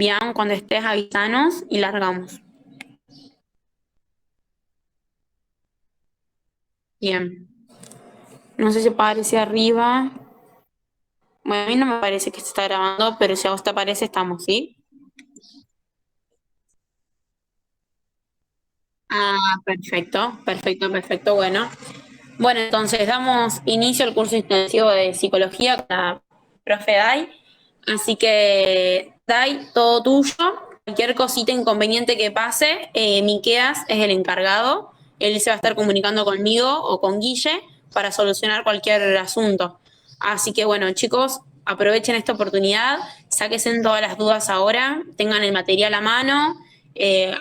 Bien, cuando estés avisanos y largamos. Bien. No sé si aparece arriba. Bueno, a mí no me parece que se está grabando, pero si a vos te aparece, estamos, ¿sí? Ah, perfecto, perfecto, perfecto. Bueno, entonces damos inicio al curso intensivo de psicología con la profe Dai. Así que, Dai, todo tuyo. Cualquier cosita inconveniente que pase, Miqueas es el encargado. Él se va a estar comunicando conmigo o con Guille para solucionar cualquier asunto. Así que, bueno, chicos, aprovechen esta oportunidad, sáquense todas las dudas ahora, tengan el material a mano,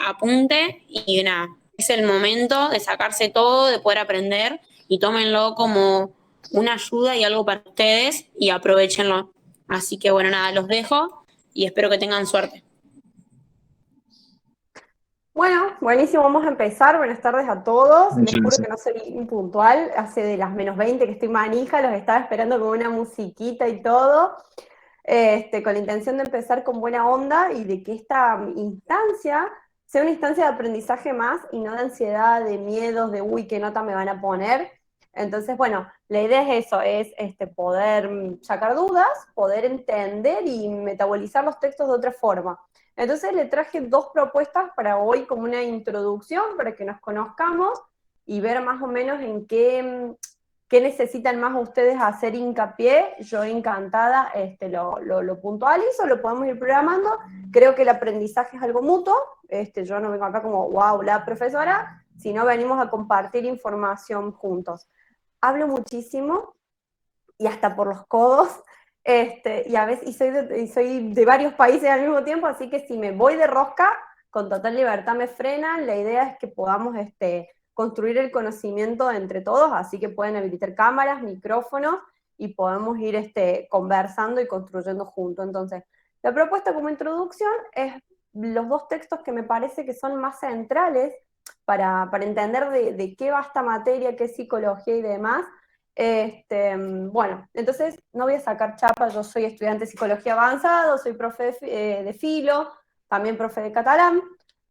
apunte y nada, es el momento de sacarse todo, de poder aprender y tómenlo como una ayuda y algo para ustedes y aprovechenlo. Así que bueno, nada, los dejo y espero que tengan suerte. Bueno, buenísimo, vamos a empezar. Buenas tardes a todos. Les juro que no soy impuntual. Hace de las -20 que estoy manija, los estaba esperando con una musiquita y todo, con la intención de empezar con buena onda y de que esta instancia sea una instancia de aprendizaje más y no de ansiedad, de miedos, de uy, qué nota me van a poner. Entonces, bueno, la idea es eso, es poder sacar dudas, poder entender y metabolizar los textos de otra forma. Entonces le traje dos propuestas para hoy como una introducción, para que nos conozcamos y ver más o menos en qué necesitan más ustedes hacer hincapié. Yo encantada lo puntualizo, lo podemos ir programando. Creo que el aprendizaje es algo mutuo. Yo no vengo acá como, wow, la profesora, sino venimos a compartir información juntos. Hablo muchísimo, y hasta por los codos, y a veces y soy de varios países al mismo tiempo, así que si me voy de rosca, con total libertad me frenan. La idea es que podamos construir el conocimiento entre todos, así que pueden habilitar cámaras, micrófonos, y podemos ir conversando y construyendo juntos. Entonces, la propuesta como introducción es los dos textos que me parece que son más centrales para entender de qué va esta materia, qué es psicología y demás. Bueno, entonces no voy a sacar chapa. Yo soy estudiante de psicología avanzado, soy profe de filo, también profe de catalán,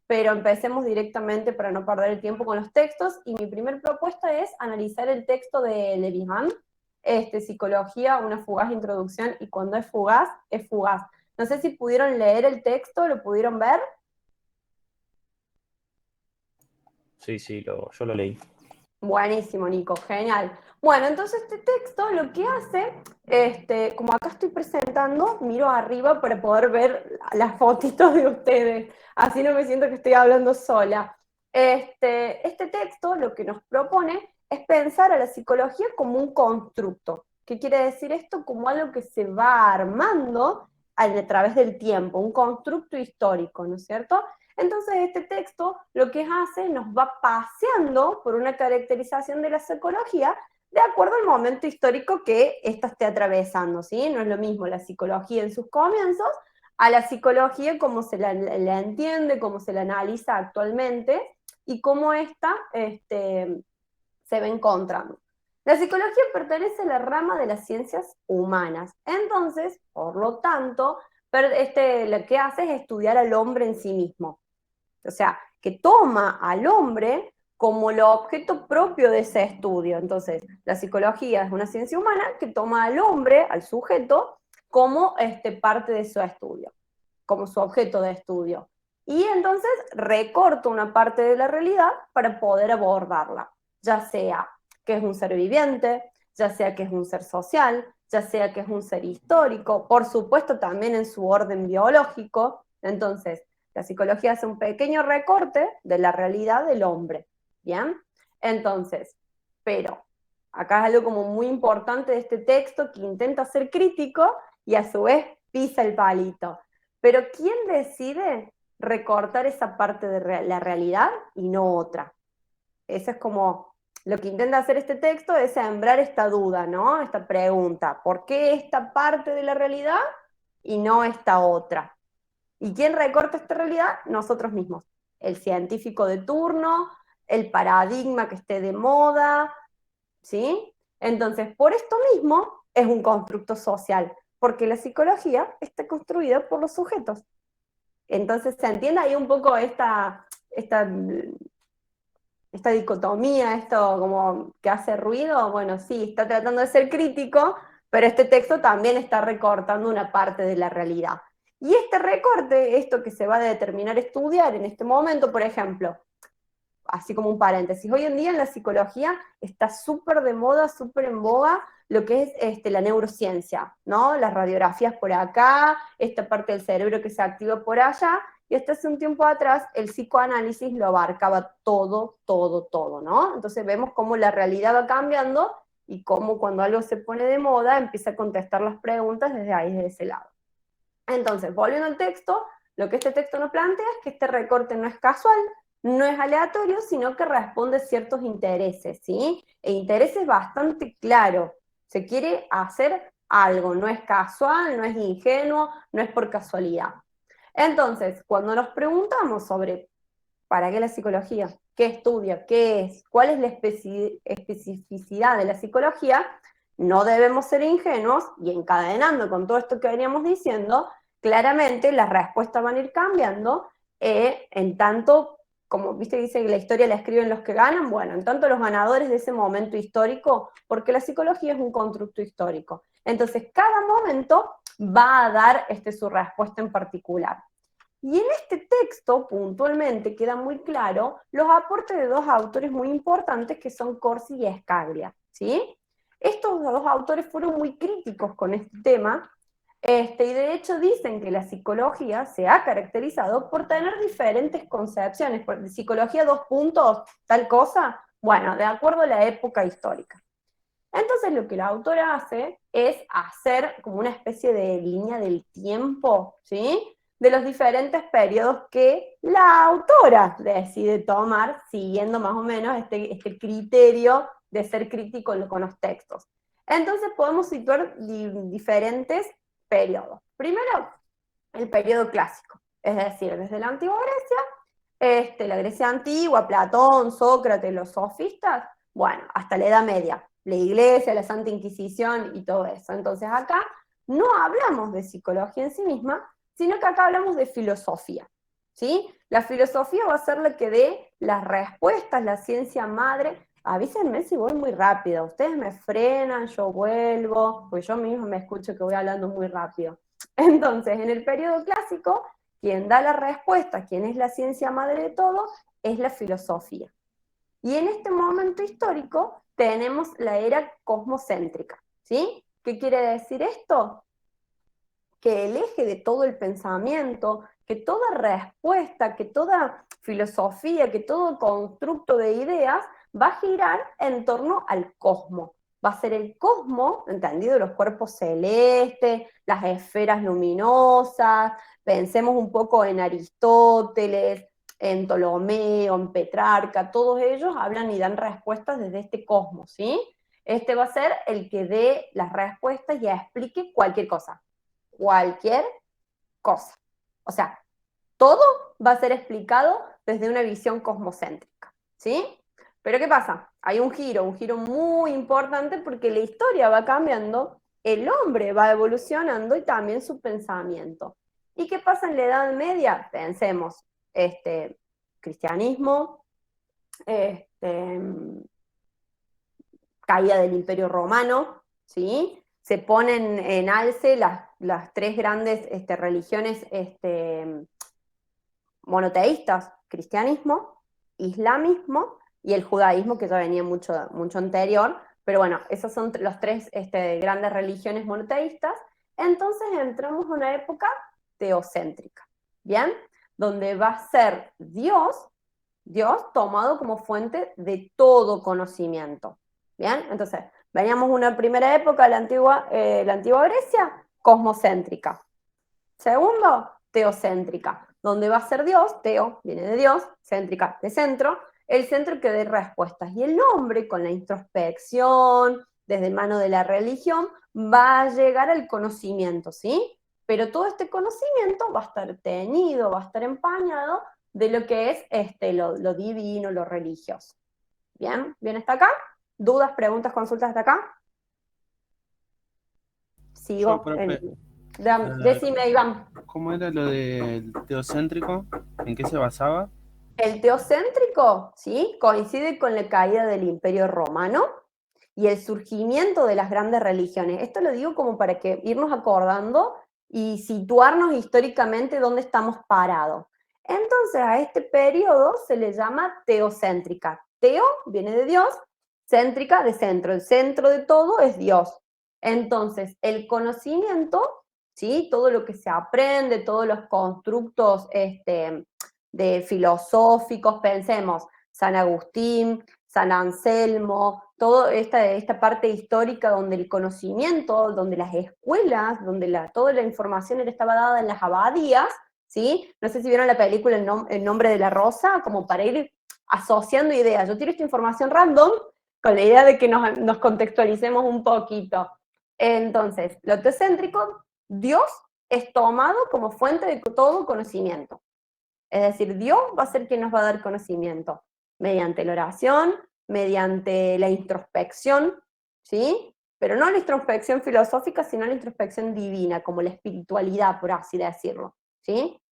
pero empecemos directamente para no perder el tiempo con los textos. Y mi primer propuesta es analizar el texto de Leviman, Psicología, una fugaz introducción, y cuando es fugaz, es fugaz. No sé si pudieron leer el texto, ¿lo pudieron ver? Sí, sí, yo lo leí. Buenísimo, Nico, genial. Bueno, entonces este texto lo que hace, como acá estoy presentando, miro arriba para poder ver las fotitos de ustedes, así no me siento que estoy hablando sola. Este texto lo que nos propone es pensar a la psicología como un constructo. ¿Qué quiere decir esto? Como algo que se va armando a través del tiempo, un constructo histórico, ¿no es cierto? Entonces este texto lo que hace, nos va paseando por una caracterización de la psicología de acuerdo al momento histórico que ésta esté atravesando, ¿sí? No es lo mismo la psicología en sus comienzos a la psicología como se la entiende, como se la analiza actualmente y cómo ésta se va encontrando. La psicología pertenece a la rama de las ciencias humanas. Entonces, por lo tanto, lo que hace es estudiar al hombre en sí mismo. O sea, que toma al hombre como el objeto propio de ese estudio. Entonces, la psicología es una ciencia humana que toma al hombre, al sujeto, como parte de su estudio, como su objeto de estudio. Y entonces recorta una parte de la realidad para poder abordarla, ya sea que es un ser viviente, ya sea que es un ser social, ya sea que es un ser histórico, por supuesto también en su orden biológico. Entonces, la psicología hace un pequeño recorte de la realidad del hombre, ¿bien? Entonces, pero acá es algo como muy importante de este texto que intenta ser crítico y a su vez pisa el palito. Pero ¿quién decide recortar esa parte de la realidad y no otra? Eso es como lo que intenta hacer este texto, es sembrar esta duda, ¿no? Esta pregunta, ¿por qué esta parte de la realidad y no esta otra? ¿Y quién recorta esta realidad? Nosotros mismos. El científico de turno, el paradigma que esté de moda, ¿sí? Entonces, por esto mismo es un constructo social, porque la psicología está construida por los sujetos. Entonces, ¿se entiende ahí un poco esta dicotomía, esto como que hace ruido? Bueno, sí, está tratando de ser crítico, pero este texto también está recortando una parte de la realidad. Y este recorte, esto que se va a determinar estudiar en este momento, por ejemplo, así como un paréntesis, hoy en día en la psicología está súper de moda, súper en boga lo que es la neurociencia, ¿no? Las radiografías por acá, esta parte del cerebro que se activa por allá, y hasta hace un tiempo atrás el psicoanálisis lo abarcaba todo, todo, todo, ¿no? Entonces vemos cómo la realidad va cambiando y cómo cuando algo se pone de moda empieza a contestar las preguntas desde ahí, desde ese lado. Entonces, volviendo al texto, lo que este texto nos plantea es que este recorte no es casual, no es aleatorio, sino que responde a ciertos intereses, ¿sí? E intereses bastante claros. Se quiere hacer algo, no es casual, no es ingenuo, no es por casualidad. Entonces, cuando nos preguntamos sobre ¿para qué la psicología? ¿Qué estudia? ¿Qué es? ¿Cuál es la especificidad de la psicología? No debemos ser ingenuos y encadenando con todo esto que veníamos diciendo, claramente las respuestas van a ir cambiando en tanto, como viste, dice que la historia la escriben los que ganan, bueno, en tanto los ganadores de ese momento histórico, porque la psicología es un constructo histórico. Entonces, cada momento va a dar su respuesta en particular. Y en este texto, puntualmente, queda muy claro los aportes de dos autores muy importantes que son Corsi y Scaglia, ¿sí? Estos dos autores fueron muy críticos con este tema, y de hecho dicen que la psicología se ha caracterizado por tener diferentes concepciones, por psicología 2 puntos, tal cosa, bueno, de acuerdo a la época histórica. Entonces lo que la autora hace es hacer como una especie de línea del tiempo, ¿sí? De los diferentes periodos que la autora decide tomar, siguiendo más o menos este criterio de ser crítico con los textos. Entonces podemos situar diferentes periodos. Primero, el periodo clásico, es decir, desde la antigua Grecia, la Grecia antigua, Platón, Sócrates, los sofistas, bueno, hasta la Edad Media, la Iglesia, la Santa Inquisición y todo eso. Entonces acá no hablamos de psicología en sí misma, sino que acá hablamos de filosofía, ¿sí? La filosofía va a ser la que dé las respuestas, la ciencia madre. Avísenme si voy muy rápido, ustedes me frenan, yo vuelvo, pues yo mismo me escucho que voy hablando muy rápido. Entonces, en el periodo clásico, quien da la respuesta, quien es la ciencia madre de todo, es la filosofía. Y en este momento histórico tenemos la era cosmocéntrica, ¿sí? ¿Qué quiere decir esto? Que el eje de todo el pensamiento, que toda respuesta, que toda filosofía, que todo constructo de ideas va a girar en torno al cosmos. Va a ser el cosmos, entendido los cuerpos celestes, las esferas luminosas, pensemos un poco en Aristóteles, en Ptolomeo, en Petrarca, todos ellos hablan y dan respuestas desde este cosmos, ¿sí? Este va a ser el que dé las respuestas y explique cualquier cosa. Cualquier cosa. O sea, todo va a ser explicado desde una visión cosmocéntrica, ¿sí? Pero ¿qué pasa? Hay un giro muy importante porque la historia va cambiando, el hombre va evolucionando y también su pensamiento. ¿Y qué pasa en la Edad Media? Pensemos, cristianismo, caída del Imperio Romano, ¿sí? Se ponen en alce las tres grandes religiones monoteístas, cristianismo, islamismo y el judaísmo, que ya venía mucho, mucho anterior, pero bueno, esas son los tres grandes religiones monoteístas. Entonces entramos en una época teocéntrica, ¿bien? Donde va a ser Dios tomado como fuente de todo conocimiento, ¿bien? Entonces, veníamos una primera época, la antigua Grecia, cosmocéntrica. Segundo, teocéntrica, donde va a ser Dios, teo viene de Dios, céntrica de centro, el centro que dé respuestas. Y el hombre, con la introspección, desde mano de la religión, va a llegar al conocimiento, ¿sí? Pero todo este conocimiento va a estar teñido, va a estar empañado de lo que es lo divino, lo religioso. ¿Bien? ¿Bien hasta acá? ¿Dudas, preguntas, consultas hasta acá? Sigo. Yo, profe, Decime, Iván. ¿Cómo era lo del teocéntrico? ¿En qué se basaba? El teocéntrico, ¿sí? Coincide con la caída del Imperio Romano y el surgimiento de las grandes religiones. Esto lo digo como para que irnos acordando y situarnos históricamente dónde estamos parados. Entonces a este periodo se le llama teocéntrica. Teo viene de Dios, céntrica de centro. El centro de todo es Dios. Entonces el conocimiento, ¿sí? Todo lo que se aprende, todos los constructos de filosóficos, pensemos, San Agustín, San Anselmo, toda esta parte histórica donde el conocimiento, donde las escuelas, donde toda la información estaba dada en las abadías, ¿sí? No sé si vieron la película El nombre de la rosa, como para ir asociando ideas. Yo tiro esta información random con la idea de que nos contextualicemos un poquito. Entonces, lo teocéntrico, Dios es tomado como fuente de todo conocimiento. Es decir, Dios va a ser quien nos va a dar conocimiento, mediante la oración, mediante la introspección, ¿sí? Pero no la introspección filosófica, sino la introspección divina, como la espiritualidad, por así decirlo, ¿sí?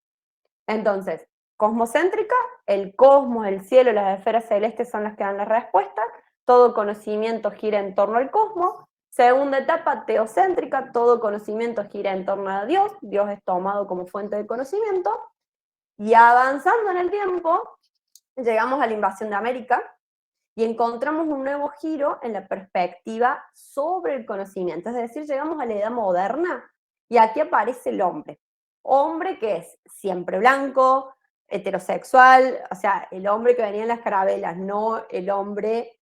Entonces, cosmocéntrica, el cosmos, el cielo, las esferas celestes son las que dan la respuesta, todo conocimiento gira en torno al cosmos. Segunda etapa, teocéntrica, todo conocimiento gira en torno a Dios, Dios es tomado como fuente de conocimiento. Y avanzando en el tiempo, llegamos a la invasión de América y encontramos un nuevo giro en la perspectiva sobre el conocimiento. Es decir, llegamos a la edad moderna y aquí aparece el hombre. Hombre que es siempre blanco, heterosexual, o sea, el hombre que venía en las carabelas, no el hombre,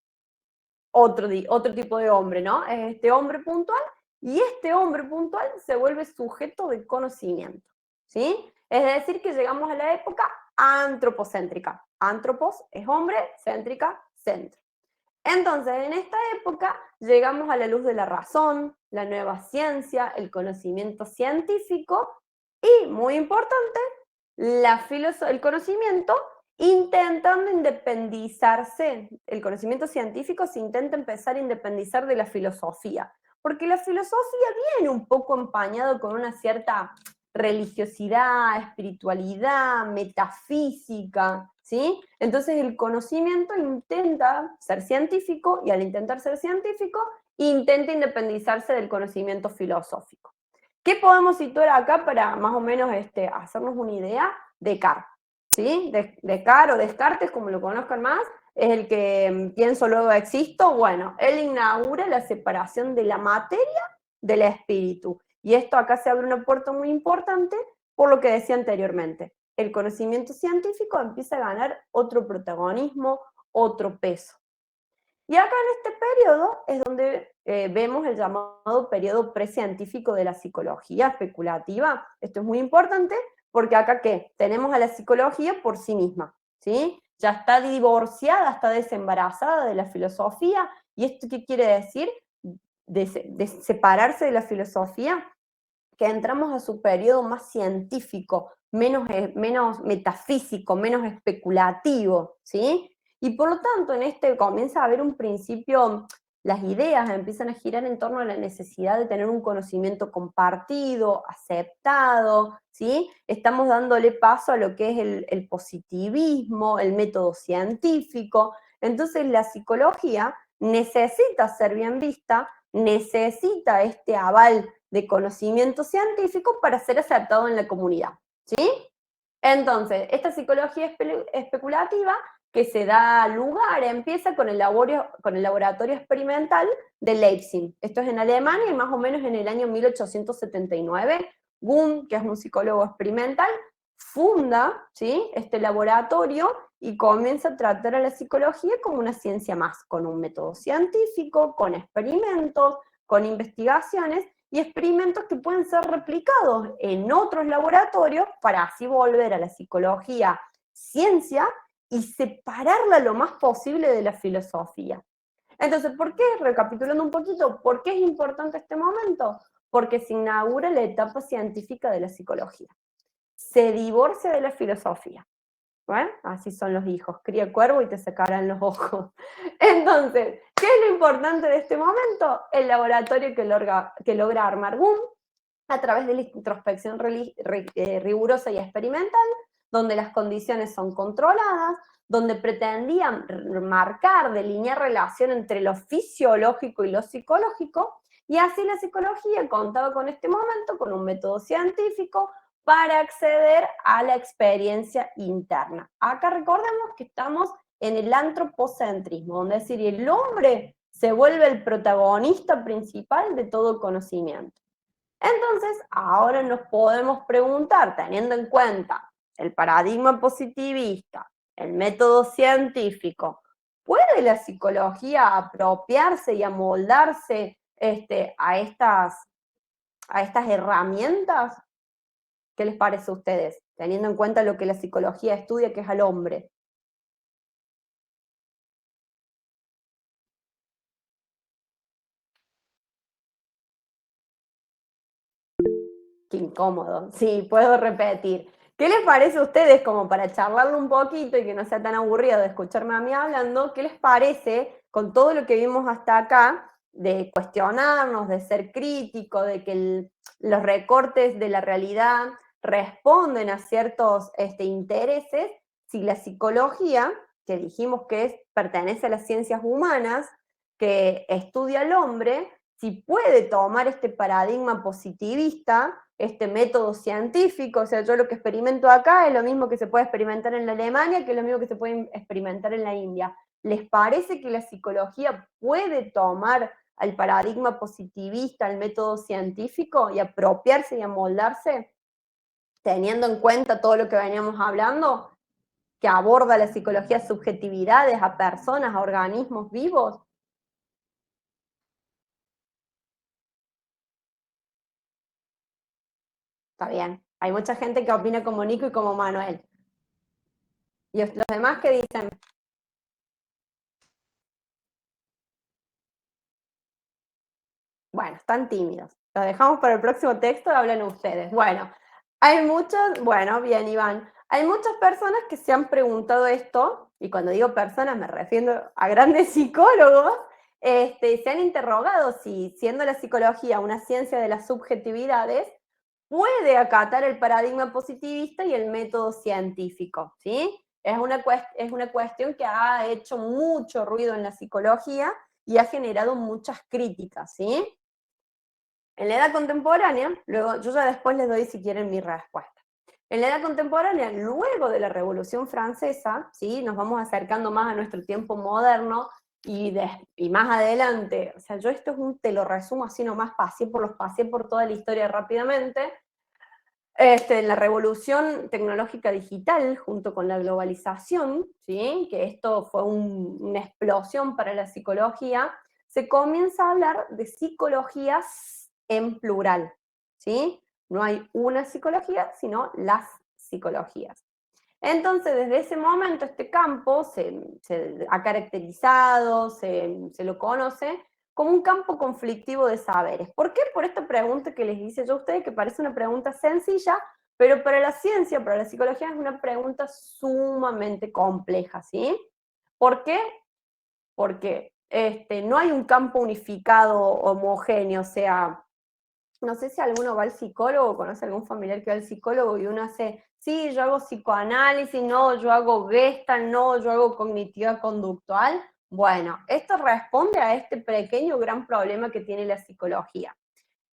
otro tipo de hombre, ¿no? Es este hombre puntual, y este hombre puntual se vuelve sujeto de conocimiento, ¿sí? Es decir, que llegamos a la época antropocéntrica. Antropos es hombre, céntrica, centro. Entonces, en esta época llegamos a la luz de la razón, la nueva ciencia, el conocimiento científico y, muy importante, el conocimiento intentando independizarse. El conocimiento científico se intenta empezar a independizar de la filosofía, porque la filosofía viene un poco empañado con una cierta religiosidad, espiritualidad, metafísica, ¿sí? Entonces el conocimiento intenta ser científico y al intentar ser científico intenta independizarse del conocimiento filosófico. ¿Qué podemos situar acá para más o menos hacernos una idea? Descartes, ¿sí? Descartes o Descartes, como lo conozcan más, es el que pienso luego existo. Bueno, él inaugura la separación de la materia del espíritu. Y esto acá se abre una puerta muy importante por lo que decía anteriormente. El conocimiento científico empieza a ganar otro protagonismo, otro peso. Y acá en este periodo es donde vemos el llamado periodo precientífico de la psicología especulativa. Esto es muy importante porque acá ¿qué? Tenemos a la psicología por sí misma, ¿sí? Ya está divorciada, está desembarazada de la filosofía. ¿Y esto qué quiere decir? De separarse de la filosofía, que entramos a su periodo más científico, menos metafísico, menos especulativo, ¿sí? Y por lo tanto, comienza a haber un principio, las ideas empiezan a girar en torno a la necesidad de tener un conocimiento compartido, aceptado, ¿sí? Estamos dándole paso a lo que es el positivismo, el método científico. Entonces la psicología necesita ser bien vista, necesita este aval de conocimiento científico para ser aceptado en la comunidad, ¿sí? Entonces, esta psicología especulativa que se da lugar, empieza con el laboratorio experimental de Leipzig. Esto es en Alemania y más o menos en el año 1879, Wundt, que es un psicólogo experimental, funda, ¿sí?, este laboratorio y comienza a tratar a la psicología como una ciencia más, con un método científico, con experimentos, con investigaciones, y experimentos que pueden ser replicados en otros laboratorios para así volver a la psicología ciencia y separarla lo más posible de la filosofía. Entonces, ¿por qué? Recapitulando un poquito, ¿por qué es importante este momento? Porque se inaugura la etapa científica de la psicología. Se divorcia de la filosofía. Bueno, así son los hijos. Cría cuervo y te sacarán los ojos. Entonces, ¿qué es lo importante de este momento? El laboratorio que logra armar Wundt, a través de la introspección rigurosa y experimental, donde las condiciones son controladas, donde pretendían marcar, delinear relación entre lo fisiológico y lo psicológico, y así la psicología contaba con este momento, con un método científico, para acceder a la experiencia interna. Acá recordemos que estamos en el antropocentrismo, donde es decir, el hombre se vuelve el protagonista principal de todo conocimiento. Entonces, ahora nos podemos preguntar, teniendo en cuenta el paradigma positivista, el método científico, ¿puede la psicología apropiarse y amoldarse a estas herramientas? ¿Qué les parece a ustedes? Teniendo en cuenta lo que la psicología estudia, que es al hombre. Qué incómodo. Sí, puedo repetir. ¿Qué les parece a ustedes, como para charlarlo un poquito y que no sea tan aburrido de escucharme a mí hablando, qué les parece con todo lo que vimos hasta acá, de cuestionarnos, de ser crítico, de que los recortes de la realidad responden a ciertos intereses, si la psicología, que dijimos que pertenece a las ciencias humanas, que estudia al hombre, si puede tomar este paradigma positivista, este método científico, o sea, yo lo que experimento acá es lo mismo que se puede experimentar en la Alemania, que es lo mismo que se puede experimentar en la India. ¿Les parece que la psicología puede tomar al paradigma positivista, al método científico, y apropiarse y amoldarse, teniendo en cuenta todo lo que veníamos hablando, que aborda la psicología subjetividades a personas, a organismos vivos? Está bien. Hay mucha gente que opina como Nico y como Manuel. Y los demás que dicen, bueno, están tímidos. Lo dejamos para el próximo texto, hablan ustedes. Bueno, hay muchos, bueno, bien, Iván. Hay muchas personas que se han preguntado esto, y cuando digo personas me refiero a grandes psicólogos, se han interrogado si, siendo la psicología una ciencia de las subjetividades, puede acatar el paradigma positivista y el método científico, ¿sí? Es una cuestión que ha hecho mucho ruido en la psicología y ha generado muchas críticas, ¿sí? En la edad contemporánea, luego yo ya después les doy si quieren mi respuesta. En la edad contemporánea, luego de la Revolución Francesa, ¿sí? Nos vamos acercando más a nuestro tiempo moderno y más adelante, o sea, yo te lo resumo así nomás, pasé por toda la historia rápidamente. En la revolución tecnológica digital, junto con la globalización, ¿sí? Que esto fue una explosión para la psicología, se comienza a hablar de psicologías en plural, ¿sí? No hay una psicología, sino las psicologías. Entonces, desde ese momento, este campo se ha caracterizado, se lo conoce como un campo conflictivo de saberes. ¿Por qué? Por esta pregunta que les hice yo a ustedes, que parece una pregunta sencilla, pero para la ciencia, para la psicología, es una pregunta sumamente compleja, ¿sí? ¿Por qué? Porque no hay un campo unificado, homogéneo, o sea, no sé si alguno va al psicólogo, conoce algún familiar que va al psicólogo y uno hace, sí, yo hago psicoanálisis, no, yo hago Gestalt, no, yo hago cognitiva conductual. Bueno, esto responde a este pequeño gran problema que tiene la psicología.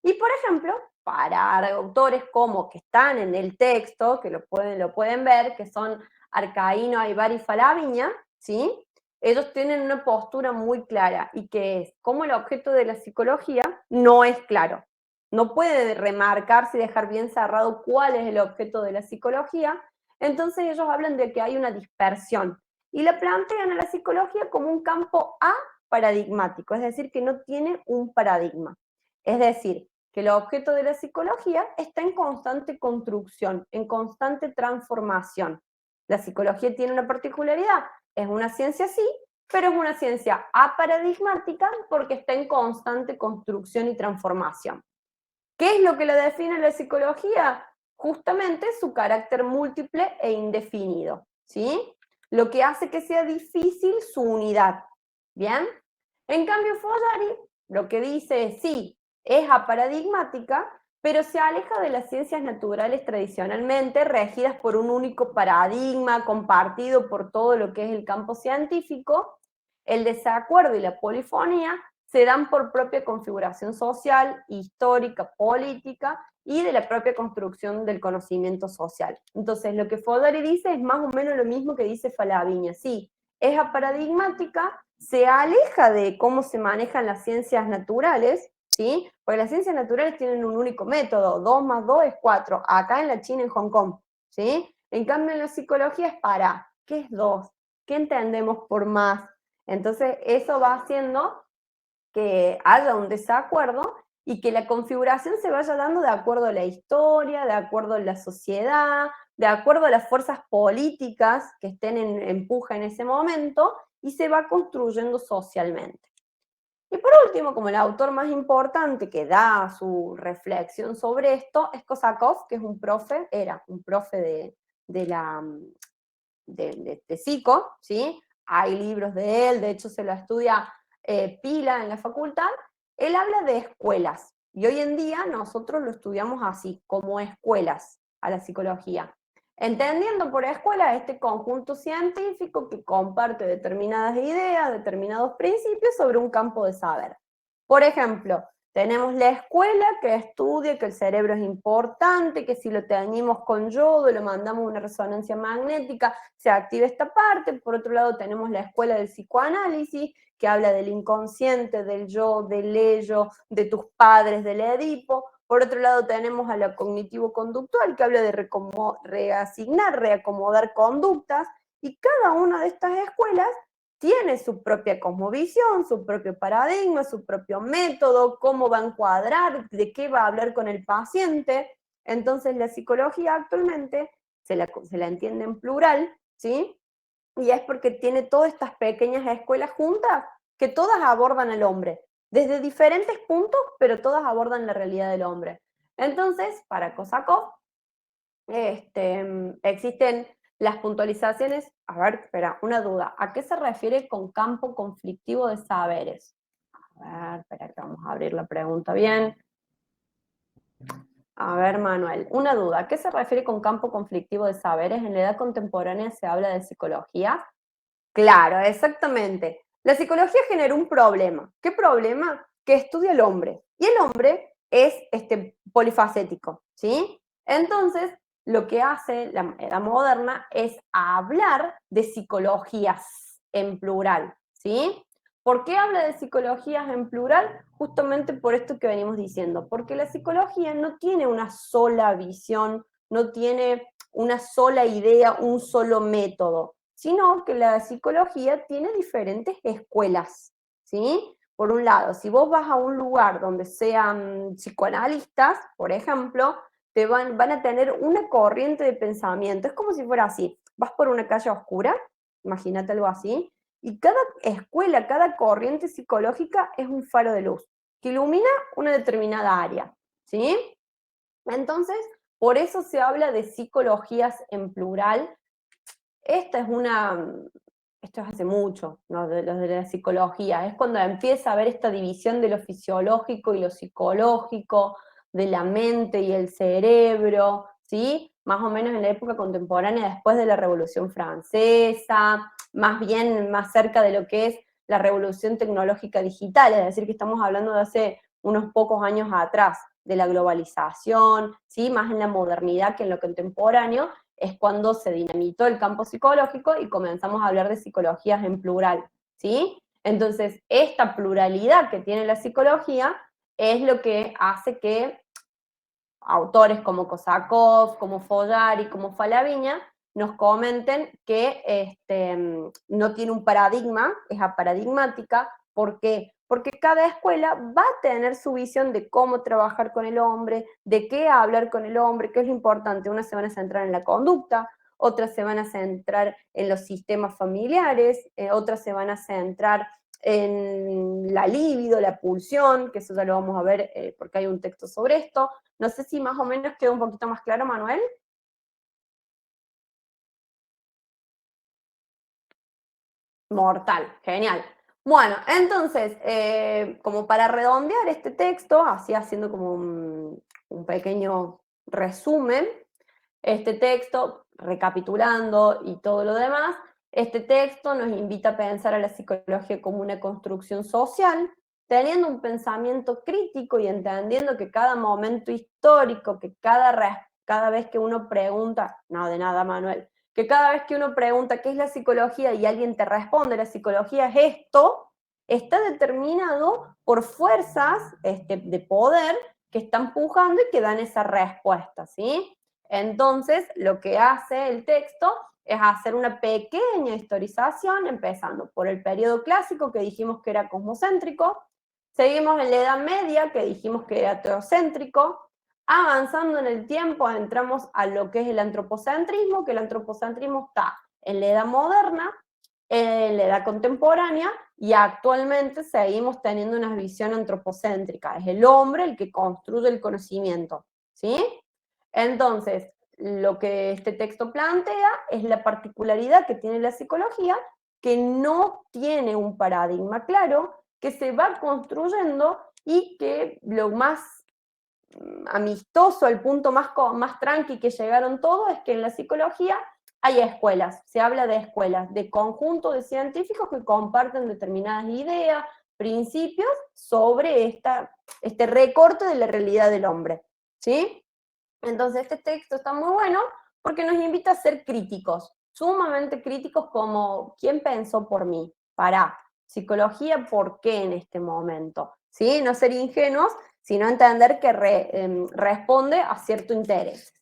Y por ejemplo, para autores como que están en el texto, que lo pueden ver, que son Arcaíno, Aybar y Falaviña, ¿sí? Ellos tienen una postura muy clara, y que es como el objeto de la psicología no es claro. No puede remarcarse y dejar bien cerrado cuál es el objeto de la psicología. Entonces ellos hablan de que hay una dispersión y la plantean a la psicología como un campo aparadigmático, es decir, que no tiene un paradigma. Es decir, que el objeto de la psicología está en constante construcción, en constante transformación. La psicología tiene una particularidad, es una ciencia sí, pero es una ciencia aparadigmática porque está en constante construcción y transformación. ¿Qué es lo que la define la psicología? Justamente su carácter múltiple e indefinido, ¿sí? Lo que hace que sea difícil su unidad, ¿bien? En cambio, Follari lo que dice es, sí, es aparadigmática, pero se aleja de las ciencias naturales tradicionalmente regidas por un único paradigma compartido por todo lo que es el campo científico. El desacuerdo y la polifonía se dan por propia configuración social, histórica, política y de la propia construcción del conocimiento social. Entonces, lo que Fodari dice es más o menos lo mismo que dice Falaviña. Sí, es aparadigmática, se aleja de cómo se manejan las ciencias naturales, ¿sí? Porque las ciencias naturales tienen un único método, 2 más 2 es 4, acá en la China, en Hong Kong, ¿sí? En cambio, en la psicología es para, ¿qué es 2? ¿Qué entendemos por más? Entonces, eso va haciendo que haya un desacuerdo y que la configuración se vaya dando de acuerdo a la historia, de acuerdo a la sociedad, de acuerdo a las fuerzas políticas que estén en empuje en ese momento, y se va construyendo socialmente. Y por último, como el autor más importante que da su reflexión sobre esto, es Kosakov, que es un profe, era un profe de psico, ¿sí? Hay libros de él, de hecho se lo estudia pila en la facultad. Él habla de escuelas, y hoy en día nosotros lo estudiamos así, como escuelas a la psicología. Entendiendo por escuela este conjunto científico que comparte determinadas ideas, determinados principios sobre un campo de saber. Por ejemplo, tenemos la escuela que estudia que el cerebro es importante, que si lo teñimos con yodo, lo mandamos a una resonancia magnética, se activa esta parte. Por otro lado, tenemos la escuela del psicoanálisis, que habla del inconsciente, del yo, del ello, de tus padres, del Edipo. Por otro lado, tenemos a la cognitivo-conductual, que habla de reasignar, reacomodar conductas, y cada una de estas escuelas tiene su propia cosmovisión, su propio paradigma, su propio método, cómo va a encuadrar, de qué va a hablar con el paciente. Entonces la psicología actualmente se la entiende en plural, ¿sí? Y es porque tiene todas estas pequeñas escuelas juntas que todas abordan al hombre, desde diferentes puntos, pero todas abordan la realidad del hombre. Entonces, para Kosakov, existen las puntualizaciones. A ver, espera, una duda. ¿A qué se refiere con campo conflictivo de saberes? A ver, espera que vamos a abrir la pregunta bien. A ver, Manuel, una duda. ¿A qué se refiere con campo conflictivo de saberes? En la edad contemporánea se habla de psicología. Claro, exactamente. La psicología genera un problema. ¿Qué problema? Que estudia el hombre. Y el hombre es polifacético, ¿sí? Entonces, lo que hace la edad moderna es hablar de psicologías en plural, ¿sí? ¿Por qué habla de psicologías en plural? Justamente por esto que venimos diciendo, porque la psicología no tiene una sola visión, no tiene una sola idea, un solo método, sino que la psicología tiene diferentes escuelas, ¿sí? Por un lado, si vos vas a un lugar donde sean psicoanalistas, por ejemplo, van a tener una corriente de pensamiento. Es como si fuera así. Vas por una calle oscura, imagínate algo así, y cada escuela, cada corriente psicológica es un faro de luz que ilumina una determinada área, ¿sí? Entonces, por eso se habla de psicologías en plural. Esta es esto es hace mucho, ¿no? De la psicología, es cuando empieza a haber esta división de lo fisiológico y lo psicológico, de la mente y el cerebro, ¿sí? Más o menos en la época contemporánea, después de la Revolución Francesa, más bien más cerca de lo que es la revolución tecnológica digital, es decir, que estamos hablando de hace unos pocos años atrás, de la globalización, ¿sí? Más en la modernidad que en lo contemporáneo, es cuando se dinamitó el campo psicológico y comenzamos a hablar de psicologías en plural, ¿sí? Entonces, esta pluralidad que tiene la psicología es lo que hace que autores como Kosakov, como Follari, como Falaviña, nos comenten que no tiene un paradigma, es aparadigmática. ¿Por qué? Porque cada escuela va a tener su visión de cómo trabajar con el hombre, de qué hablar con el hombre, qué es lo importante. Unas se van a centrar en la conducta, otras se van a centrar en los sistemas familiares, otras se van a centrar en la libido, la pulsión, que eso ya lo vamos a ver porque hay un texto sobre esto. No sé si más o menos quedó un poquito más claro, Manuel. Mortal, genial. Bueno, entonces, como para redondear este texto, así haciendo como un pequeño resumen. Este texto, recapitulando y todo lo demás, este texto nos invita a pensar a la psicología como una construcción social, teniendo un pensamiento crítico y entendiendo que cada momento histórico, que cada vez que uno pregunta, no, de nada, Manuel, que cada vez que uno pregunta qué es la psicología y alguien te responde, la psicología es esto, está determinado por fuerzas de poder que están pujando y que dan esa respuesta, ¿sí? Entonces, lo que hace el texto es hacer una pequeña historización, empezando por el periodo clásico, que dijimos que era cosmocéntrico, seguimos en la Edad Media, que dijimos que era teocéntrico, avanzando en el tiempo entramos a lo que es el antropocentrismo, que el antropocentrismo está en la Edad Moderna, en la Edad Contemporánea, y actualmente seguimos teniendo una visión antropocéntrica, es el hombre el que construye el conocimiento, ¿sí? Entonces, lo que este texto plantea es la particularidad que tiene la psicología, que no tiene un paradigma claro, que se va construyendo y que lo más amistoso, el punto más tranqui que llegaron todos, es que en la psicología hay escuelas, se habla de escuelas, de conjunto de científicos que comparten determinadas ideas, principios sobre este recorte de la realidad del hombre, ¿sí? Entonces este texto está muy bueno porque nos invita a ser críticos, sumamente críticos, como ¿quién pensó por mí? Para psicología, ¿por qué en este momento? ¿Sí? No ser ingenuos, sino entender que responde a cierto interés.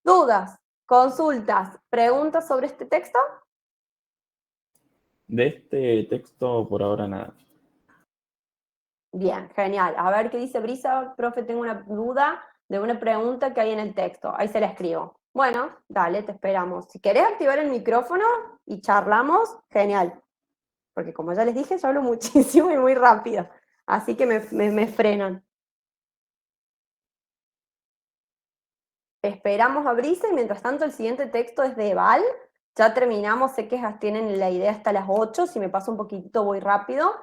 ¿Dudas, consultas, preguntas sobre este texto? De este texto, por ahora nada. Bien, genial. A ver qué dice Brisa. Profe, tengo una duda de una pregunta que hay en el texto. Ahí se la escribo. Bueno, dale, te esperamos. Si querés activar el micrófono y charlamos, genial. Porque como ya les dije, yo hablo muchísimo y muy rápido. Así que me frenan. Esperamos a Brisa y mientras tanto el siguiente texto es de Val. Ya terminamos, sé que tienen la idea hasta las 8, si me paso un poquitito voy rápido,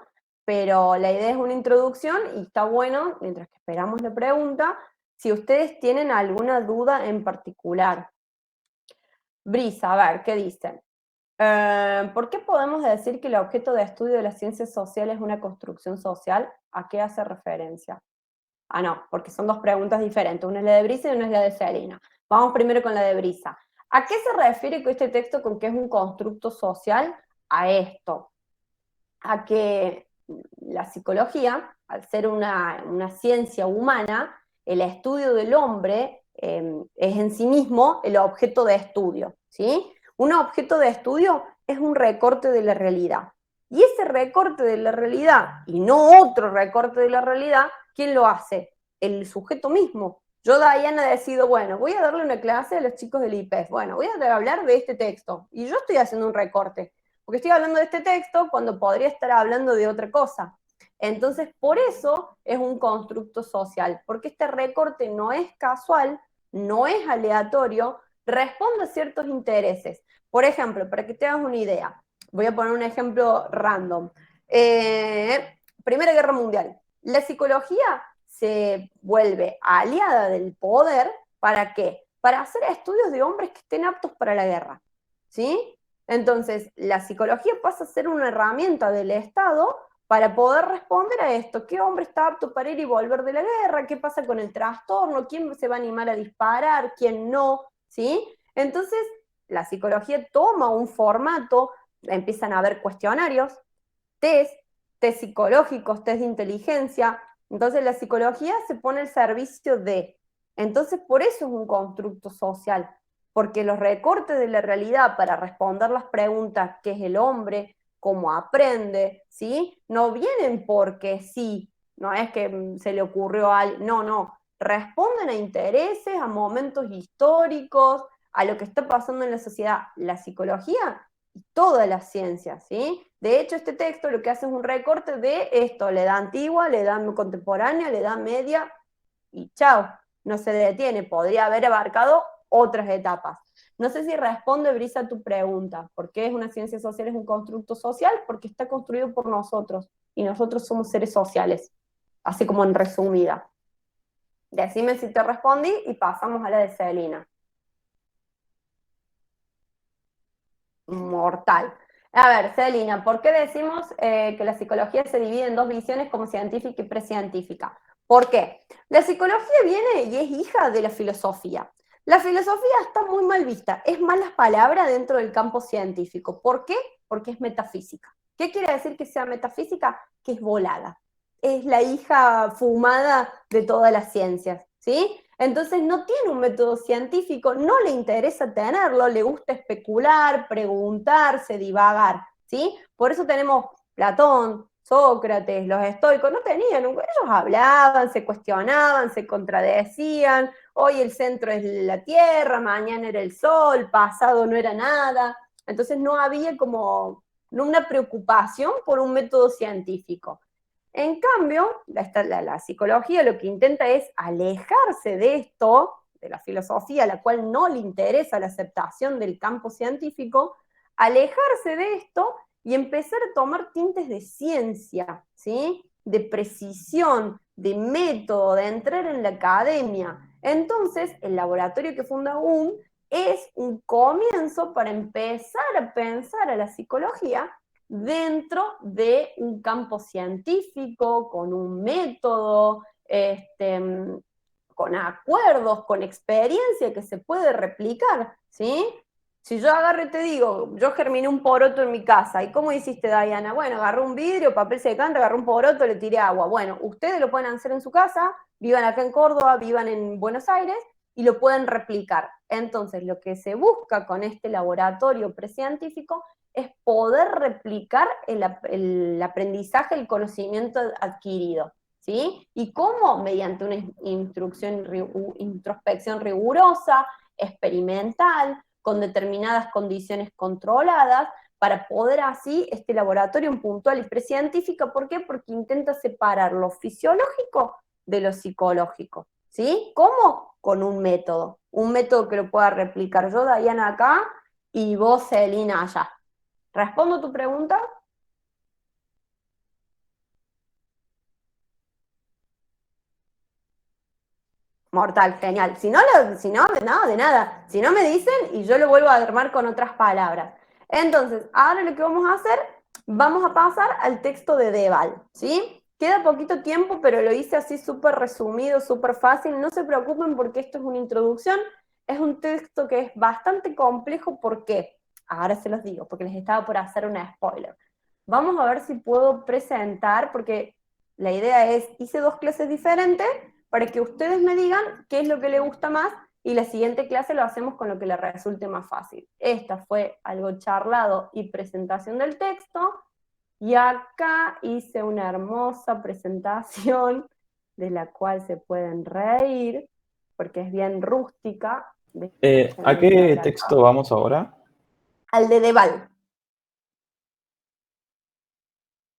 pero la idea es una introducción y está bueno, mientras que esperamos la pregunta, si ustedes tienen alguna duda en particular. Brisa, a ver, ¿qué dicen? ¿Por qué podemos decir que el objeto de estudio de las ciencias sociales es una construcción social? ¿A qué hace referencia? Ah, no, porque son dos preguntas diferentes. Una es la de Brisa y una es la de Selena. Vamos primero con la de Brisa. ¿A qué se refiere con este texto con que es un constructo social? A esto. A que la psicología, al ser una ciencia humana, el estudio del hombre es en sí mismo el objeto de estudio, ¿sí? Un objeto de estudio es un recorte de la realidad. Y ese recorte de la realidad, y no otro recorte de la realidad, ¿quién lo hace? El sujeto mismo. Yo, Diana, decido, bueno, voy a darle una clase a los chicos del IPEF. Bueno, voy a hablar de este texto. Y yo estoy haciendo un recorte. Porque estoy hablando de este texto cuando podría estar hablando de otra cosa. Entonces, por eso es un constructo social. Porque este recorte no es casual, no es aleatorio, responde a ciertos intereses. Por ejemplo, para que te hagas una idea, voy a poner un ejemplo random. Primera Guerra Mundial. La psicología se vuelve aliada del poder, ¿para qué? Para hacer estudios de hombres que estén aptos para la guerra, ¿sí? Entonces, la psicología pasa a ser una herramienta del Estado para poder responder a esto. ¿Qué hombre está apto para ir y volver de la guerra? ¿Qué pasa con el trastorno? ¿Quién se va a animar a disparar? ¿Quién no? ¿Sí? Entonces, la psicología toma un formato, empiezan a haber cuestionarios, test psicológicos, test de inteligencia. Entonces la psicología se pone al servicio de. Entonces por eso es un constructo social, porque los recortes de la realidad para responder las preguntas, ¿qué es el hombre? ¿Cómo aprende? ¿Sí? No vienen porque sí, no es que se le ocurrió a alguien, no, responden a intereses, a momentos históricos, a lo que está pasando en la sociedad. La psicología y toda la ciencia, ¿sí? De hecho, este texto lo que hace es un recorte de esto, la edad antigua, la edad contemporánea, la edad media, y chao, no se detiene, podría haber abarcado otras etapas. No sé si responde, Brisa, a tu pregunta. ¿Por qué es una ciencia social, es un constructo social? Porque está construido por nosotros, y nosotros somos seres sociales, así como en resumida. Decime si te respondí y pasamos a la de Celina. Mortal. A ver, Celina, ¿por qué decimos que la psicología se divide en dos visiones como científica y precientífica? ¿Por qué? La psicología viene y es hija de la filosofía. La filosofía está muy mal vista, es mala palabra dentro del campo científico. ¿Por qué? Porque es metafísica. ¿Qué quiere decir que sea metafísica? Que es volada. Es la hija fumada de todas las ciencias, ¿sí? Entonces no tiene un método científico, no le interesa tenerlo, le gusta especular, preguntarse, divagar, ¿sí? Por eso tenemos Platón, Sócrates, los estoicos, no tenían, ellos hablaban, se cuestionaban, se contradecían, hoy el centro es la Tierra, mañana era el Sol, pasado no era nada, entonces no había como una preocupación por un método científico. En cambio, la psicología lo que intenta es alejarse de esto, de la filosofía, a la cual no le interesa la aceptación del campo científico, alejarse de esto y empezar a tomar tintes de ciencia, ¿sí? De precisión, de método, de entrar en la academia. Entonces, el laboratorio que funda UM es un comienzo para empezar a pensar a la psicología dentro de un campo científico, con un método, con acuerdos, con experiencia que se puede replicar, ¿sí? Si yo agarro y te digo, yo germiné un poroto en mi casa, ¿y cómo hiciste, Diana? Bueno, agarré un vidrio, papel secante, agarré un poroto, le tiré agua. Bueno, ustedes lo pueden hacer en su casa, vivan acá en Córdoba, vivan en Buenos Aires, y lo pueden replicar. Entonces, lo que se busca con este laboratorio precientífico es poder replicar el aprendizaje, el conocimiento adquirido, ¿sí? ¿Y cómo? Mediante una introspección rigurosa, experimental, con determinadas condiciones controladas, para poder así, este laboratorio en puntual y precientífica, ¿por qué? Porque intenta separar lo fisiológico de lo psicológico, ¿sí? ¿Cómo? Con un método que lo pueda replicar yo, Diana, acá, y vos, Celina, allá. ¿Respondo tu pregunta? Mortal, genial. Si no, de nada, de nada. Si no me dicen y yo lo vuelvo a armar con otras palabras. Entonces, ahora lo que vamos a hacer, vamos a pasar al texto de Deval, ¿sí? Queda poquito tiempo, pero lo hice así súper resumido, súper fácil. No se preocupen porque esto es una introducción. Es un texto que es bastante complejo. ¿Por qué? Ahora se los digo, porque les estaba por hacer una spoiler. Vamos a ver si puedo presentar, porque la idea es, hice dos clases diferentes, para que ustedes me digan qué es lo que les gusta más y la siguiente clase lo hacemos con lo que les resulte más fácil. Esta fue algo charlado y presentación del texto, y acá hice una hermosa presentación de la cual se pueden reír, porque es bien rústica. ¿A qué texto vamos ahora? Al de Deval.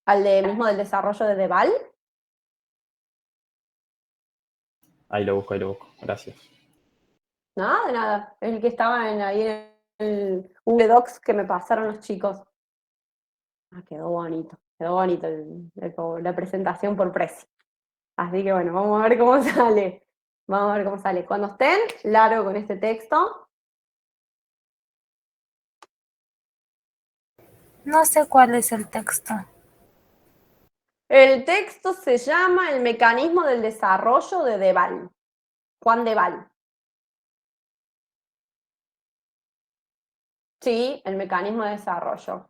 Al de mismo del desarrollo de Deval. Ahí lo busco, Gracias. Nada, de nada. Es el que estaba ahí en el Google Docs que me pasaron los chicos. Ah, quedó bonito la presentación por precio. Así que bueno, vamos a ver cómo sale. Vamos a ver cómo sale. Cuando estén, largo con este texto. No sé cuál es el texto. El texto se llama El mecanismo del desarrollo de Deval. Juan Deval. Sí, el mecanismo de desarrollo.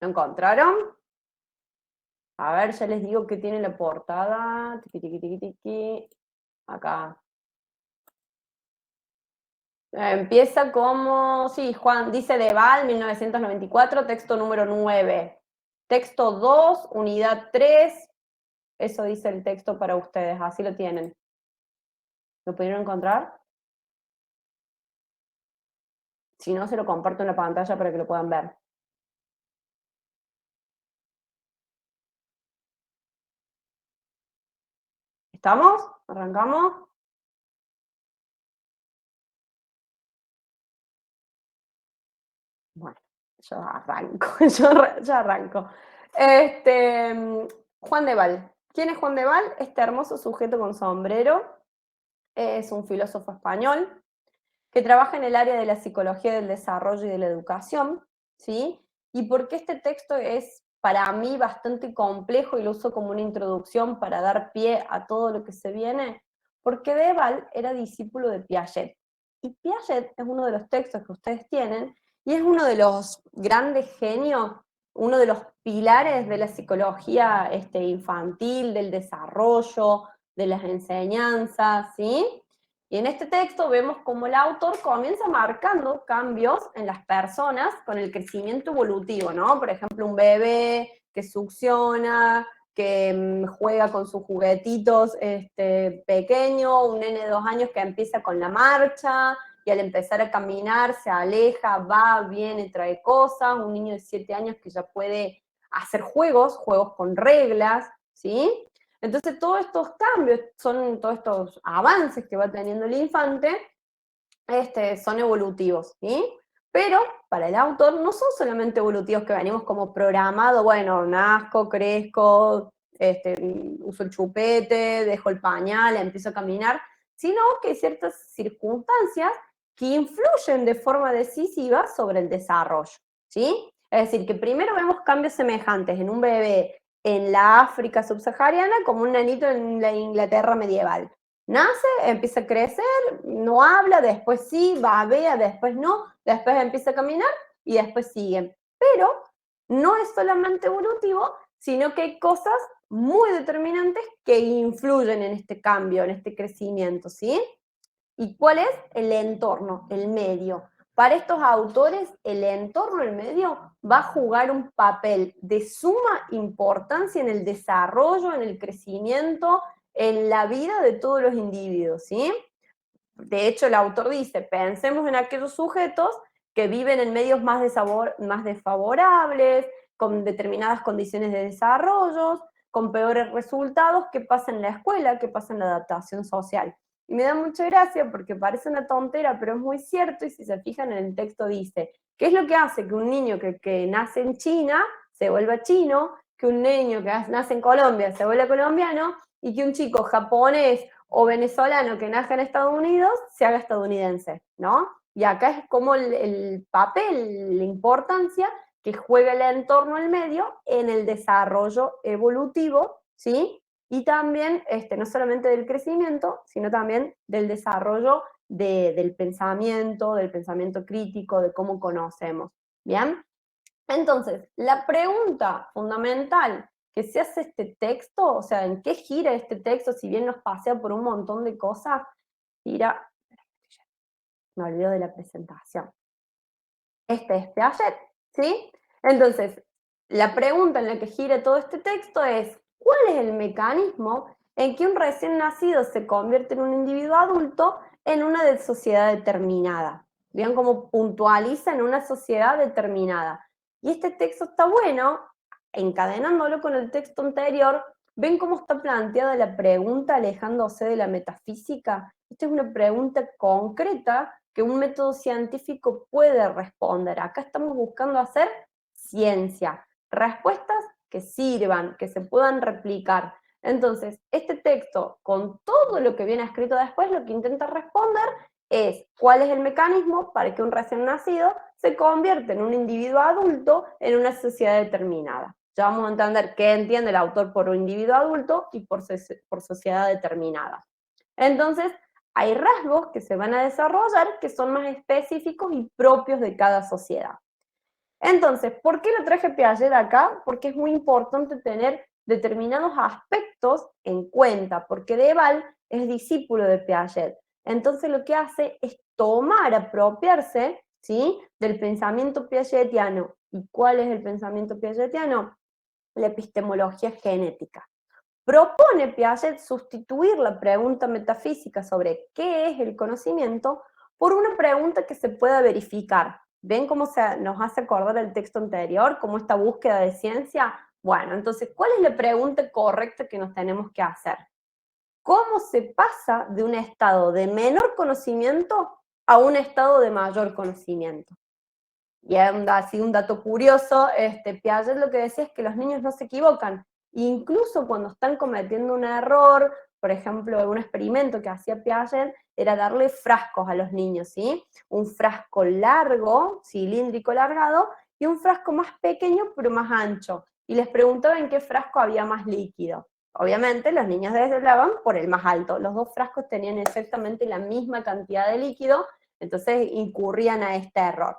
¿Lo encontraron? A ver, ya les digo que tiene la portada. Tiqui, tiqui, tiqui, tiqui. Acá. Empieza como, sí, Juan, dice Deval, 1994, texto número 9. Texto 2, unidad 3. Eso dice el texto para ustedes, así lo tienen. ¿Lo pudieron encontrar? Si no, se lo comparto en la pantalla para que lo puedan ver. ¿Estamos? ¿Arrancamos? Bueno, yo arranco, yo arranco. Juan de Val. ¿Quién es Juan de Val? Este hermoso sujeto con sombrero es un filósofo español que trabaja en el área de la psicología del desarrollo y de la educación, ¿sí? Y porque este texto es para mí bastante complejo y lo uso como una introducción para dar pie a todo lo que se viene, porque Deval era discípulo de Piaget. Y Piaget es uno de los textos que ustedes tienen y es uno de los grandes genios, uno de los pilares de la psicología infantil, del desarrollo, de las enseñanzas, ¿sí? Y en este texto vemos cómo el autor comienza marcando cambios en las personas con el crecimiento evolutivo, ¿no? Por ejemplo, un bebé que succiona, que juega con sus juguetitos pequeño, un nene de 2 años que empieza con la marcha, y al empezar a caminar se aleja, va, viene, trae cosas, un niño de 7 años que ya puede hacer juegos con reglas, ¿sí? Entonces todos estos cambios, todos estos avances que va teniendo el infante, son evolutivos, ¿sí? Pero para el autor no son solamente evolutivos que venimos como programado, bueno, nazco, crezco, uso el chupete, dejo el pañal, empiezo a caminar, sino que hay ciertas circunstancias que influyen de forma decisiva sobre el desarrollo, ¿sí? Es decir, que primero vemos cambios semejantes en un bebé en la África subsahariana como un nenito en la Inglaterra medieval. Nace, empieza a crecer, no habla, después sí, babea, después no, después empieza a caminar y después sigue. Pero no es solamente evolutivo, sino que hay cosas muy determinantes que influyen en este cambio, en este crecimiento, ¿sí? ¿Y cuál es? El entorno, el medio. Para estos autores, el entorno, el medio, va a jugar un papel de suma importancia en el desarrollo, en el crecimiento, en la vida de todos los individuos, ¿sí? De hecho, el autor dice, pensemos en aquellos sujetos que viven en medios más desfavorables, con determinadas condiciones de desarrollo, con peores resultados, ¿qué pasa en la escuela? ¿Qué pasa en la adaptación social? Y me da mucha gracia porque parece una tontera, pero es muy cierto, y si se fijan en el texto dice, ¿qué es lo que hace que un niño que nace en China se vuelva chino, que un niño que nace en Colombia se vuelva colombiano, y que un chico japonés o venezolano que nazca en Estados Unidos se haga estadounidense, ¿no? Y acá es como el papel, la importancia que juega el entorno, el medio, en el desarrollo evolutivo, ¿sí? Y también, no solamente del crecimiento, sino también del desarrollo del pensamiento crítico, de cómo conocemos, ¿bien? Entonces, la pregunta fundamental que se hace este texto, o sea, ¿en qué gira este texto? Si bien nos pasea por un montón de cosas, gira, me olvido de la presentación. Este es Piaget, ¿sí? Entonces, la pregunta en la que gira todo este texto es, ¿cuál es el mecanismo en que un recién nacido se convierte en un individuo adulto en una sociedad determinada? Vean cómo puntualiza en una sociedad determinada. Y este texto está bueno, encadenándolo con el texto anterior, ¿ven cómo está planteada la pregunta alejándose de la metafísica? Esta es una pregunta concreta que un método científico puede responder. Acá estamos buscando hacer ciencia, respuestas que sirvan, que se puedan replicar. Entonces, este texto, con todo lo que viene escrito después, lo que intenta responder es cuál es el mecanismo para que un recién nacido se convierta en un individuo adulto en una sociedad determinada. Ya vamos a entender qué entiende el autor por un individuo adulto y por sociedad determinada. Entonces, hay rasgos que se van a desarrollar que son más específicos y propios de cada sociedad. Entonces, ¿por qué lo traje Piaget acá? Porque es muy importante tener determinados aspectos en cuenta, porque Deval es discípulo de Piaget. Entonces lo que hace es tomar, apropiarse, ¿sí?, del pensamiento piagetiano. ¿Y cuál es el pensamiento piagetiano? La epistemología genética. Propone Piaget sustituir la pregunta metafísica sobre qué es el conocimiento por una pregunta que se pueda verificar. ¿Ven cómo nos hace acordar el texto anterior, como esta búsqueda de ciencia? Bueno, entonces, ¿cuál es la pregunta correcta que nos tenemos que hacer? ¿Cómo se pasa de un estado de menor conocimiento a un estado de mayor conocimiento? Y así un dato curioso, Piaget lo que decía es que los niños no se equivocan, Incluso cuando están cometiendo un error, por ejemplo, un experimento que hacía Piaget era darle frascos a los niños, ¿sí? Un frasco largo, cilíndrico alargado, y un frasco más pequeño pero más ancho. Y les preguntaba en qué frasco había más líquido. Obviamente los niños desvelaban por el más alto. Los dos frascos tenían exactamente la misma cantidad de líquido, entonces incurrían a este error.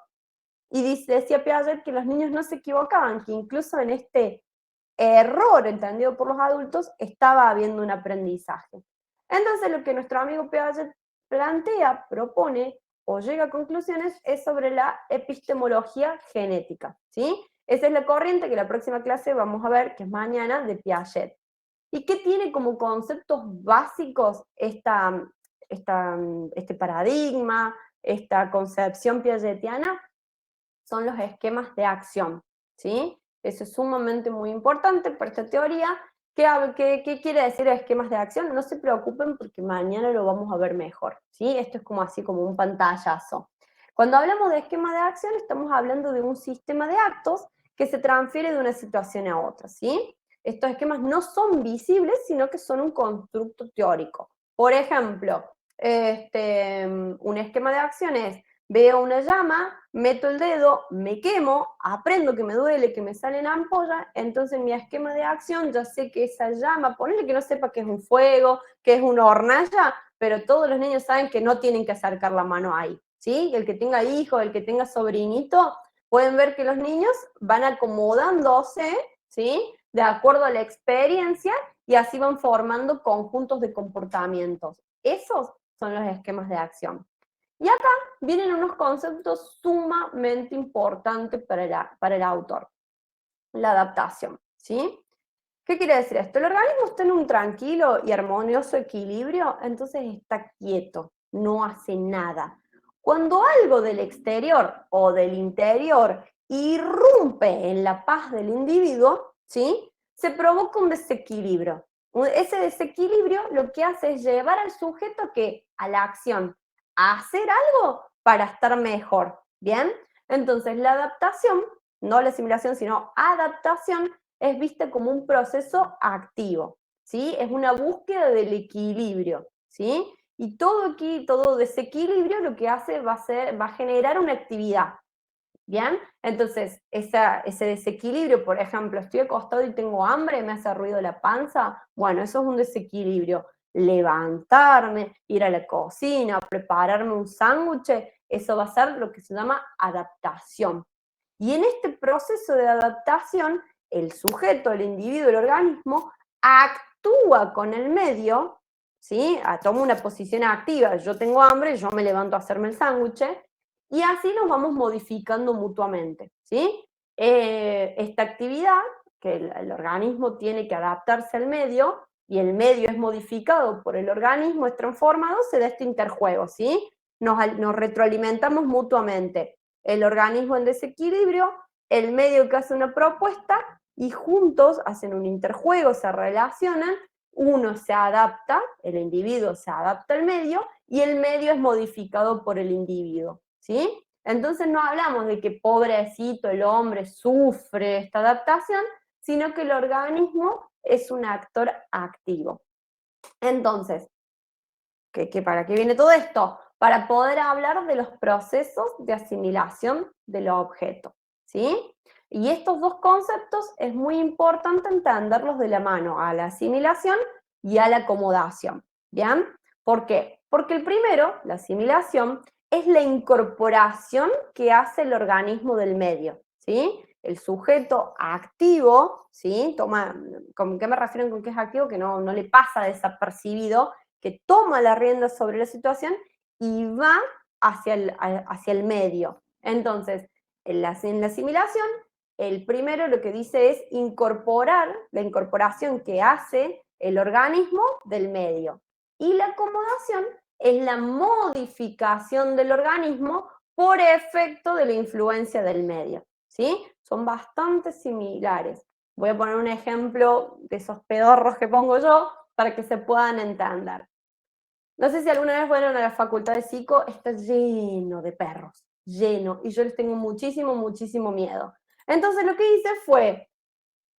Y decía Piaget que los niños no se equivocaban, que incluso en este error entendido por los adultos estaba habiendo un aprendizaje. Entonces lo que nuestro amigo Piaget plantea, propone o llega a conclusiones es sobre la epistemología genética, ¿sí? Esa es la corriente que la próxima clase vamos a ver, que es mañana, de Piaget. ¿Y qué tiene como conceptos básicos este paradigma, esta concepción piagetiana? Son los esquemas de acción, ¿sí? Eso es sumamente muy importante para esta teoría. ¿Qué quiere decir esquemas de acción? No se preocupen porque mañana lo vamos a ver mejor, ¿sí? Esto es como así, como un pantallazo. Cuando hablamos de esquema de acción, estamos hablando de un sistema de actos que se transfiere de una situación a otra, ¿sí? Estos esquemas no son visibles, sino que son un constructo teórico. Por ejemplo, un esquema de acción es: veo una llama, meto el dedo, me quemo, aprendo que me duele, que me salen ampollas, entonces mi esquema de acción ya sé que esa llama, ponele que no sepa que es un fuego, que es una hornalla, pero todos los niños saben que no tienen que acercar la mano ahí, ¿sí? El que tenga hijo, el que tenga sobrinito, pueden ver que los niños van acomodándose, ¿sí? De acuerdo a la experiencia, y así van formando conjuntos de comportamientos. Esos son los esquemas de acción. Y acá vienen unos conceptos sumamente importantes para el autor. La adaptación, ¿sí? ¿Qué quiere decir esto? El organismo está en un tranquilo y armonioso equilibrio, entonces está quieto, no hace nada. Cuando algo del exterior o del interior irrumpe en la paz del individuo, ¿sí? Se provoca un desequilibrio. Ese desequilibrio lo que hace es llevar al sujeto a la acción, a hacer algo para estar mejor, ¿bien? Entonces la adaptación, no la asimilación, sino adaptación, es vista como un proceso activo, ¿sí? Es una búsqueda del equilibrio, ¿sí? Y todo desequilibrio lo que hace va a generar una actividad, ¿bien? Entonces, ese desequilibrio, por ejemplo, estoy acostado y tengo hambre, me hace ruido la panza, bueno, eso es un desequilibrio. Levantarme, ir a la cocina, prepararme un sándwich, eso va a ser lo que se llama adaptación. Y en este proceso de adaptación, el sujeto, el individuo, el organismo, actúa con el medio, ¿sí? Toma una posición activa. Yo tengo hambre, yo me levanto a hacerme el sándwich, y así nos vamos modificando mutuamente, ¿sí? Esta actividad, que el organismo tiene que adaptarse al medio, y el medio es modificado por el organismo, es transformado, se da este interjuego, ¿sí? Nos retroalimentamos mutuamente. El organismo en desequilibrio, el medio que hace una propuesta, y juntos hacen un interjuego, se relacionan, uno se adapta, el individuo se adapta al medio, y el medio es modificado por el individuo, ¿sí? Entonces no hablamos de que pobrecito el hombre sufre esta adaptación, sino que el organismo es un actor activo. Entonces, ¿para qué viene todo esto? Para poder hablar de los procesos de asimilación de los objetos, ¿sí? Y estos dos conceptos es muy importante entenderlos de la mano a la asimilación y a la acomodación, ¿bien? ¿Por qué? Porque el primero, la asimilación, es la incorporación que hace el organismo del medio, ¿sí? El sujeto activo, ¿sí? ¿Con qué me refiero con que es activo? Que no le pasa desapercibido, que toma la rienda sobre la situación y va hacia el medio. Entonces, en la asimilación, el primero lo que dice es incorporar, la incorporación que hace el organismo del medio. Y la acomodación es la modificación del organismo por efecto de la influencia del medio, ¿sí? Son bastante similares. Voy a poner un ejemplo de esos pedorros que pongo yo para que se puedan entender. No sé si alguna vez fueron a la facultad de psico, está lleno de perros, lleno, y yo les tengo muchísimo, muchísimo miedo. Entonces lo que hice fue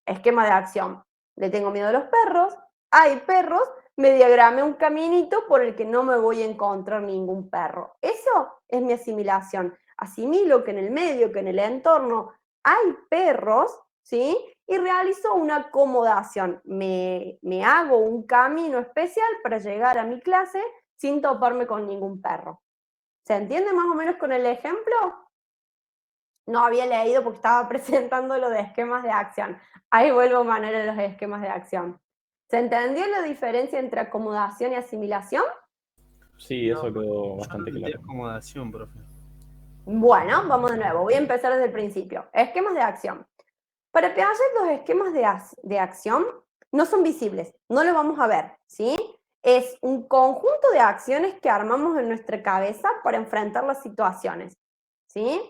esquema de acción. le tengo miedo a los perros, hay perros, me diagramé un caminito por el que no me voy a encontrar ningún perro. Eso es mi asimilación. Asimilo que en el medio, que en el entorno hay perros, ¿sí? Y realizo una acomodación. Me hago un camino especial para llegar a mi clase sin toparme con ningún perro. ¿Se entiende más o menos con el ejemplo? No había leído porque estaba presentando lo de esquemas de acción. Ahí vuelvo, Manuel, a los esquemas de acción. ¿Se entendió la diferencia entre acomodación y asimilación? Sí, eso No, quedó yo bastante no entendí claro. acomodación, profe. Bueno, vamos de nuevo. Voy a empezar desde el principio. Esquemas de acción. Para Piaget, los esquemas de acción no son visibles, no lo vamos a ver, ¿sí? Es un conjunto de acciones que armamos en nuestra cabeza para enfrentar las situaciones, ¿sí?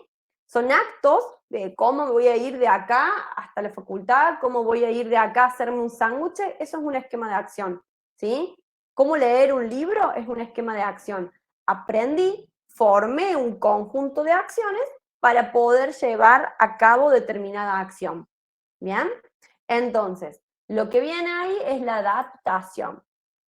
Son actos de cómo voy a ir de acá hasta la facultad, cómo voy a ir de acá a hacerme un sándwich, eso es un esquema de acción, ¿sí? Cómo leer un libro es un esquema de acción. Aprendí, formé un conjunto de acciones para poder llevar a cabo determinada acción. ¿Bien? Entonces, lo que viene ahí es la adaptación.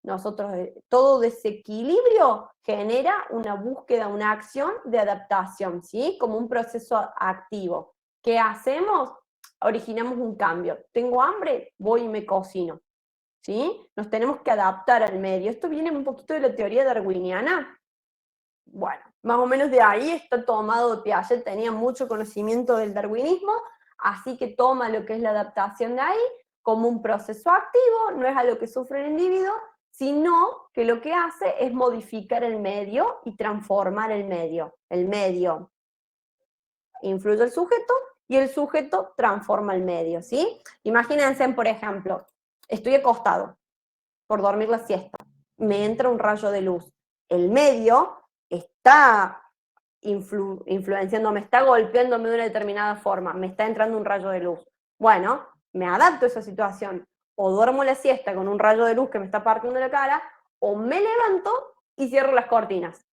Nosotros, todo desequilibrio genera una búsqueda, una acción de adaptación, ¿sí? Como un proceso activo. ¿Qué hacemos? Originamos un cambio. ¿Tengo hambre? Voy y me cocino, ¿sí? Nos tenemos que adaptar al medio. Esto viene un poquito de la teoría darwiniana. Bueno, más o menos de ahí está tomado Piaget, tenía mucho conocimiento del darwinismo, así que toma lo que es la adaptación de ahí como un proceso activo, no es algo que sufre el individuo, sino que lo que hace es modificar el medio y transformar el medio. El medio influye el sujeto y el sujeto transforma el medio, ¿sí? Imagínense, por ejemplo, estoy acostado por dormir la siesta, me entra un rayo de luz, el medio está influenciándome, está golpeándome de una determinada forma, me está entrando un rayo de luz. Bueno, me adapto a esa situación. O duermo la siesta con un rayo de luz que me está partiendo la cara, o me levanto y cierro las cortinas.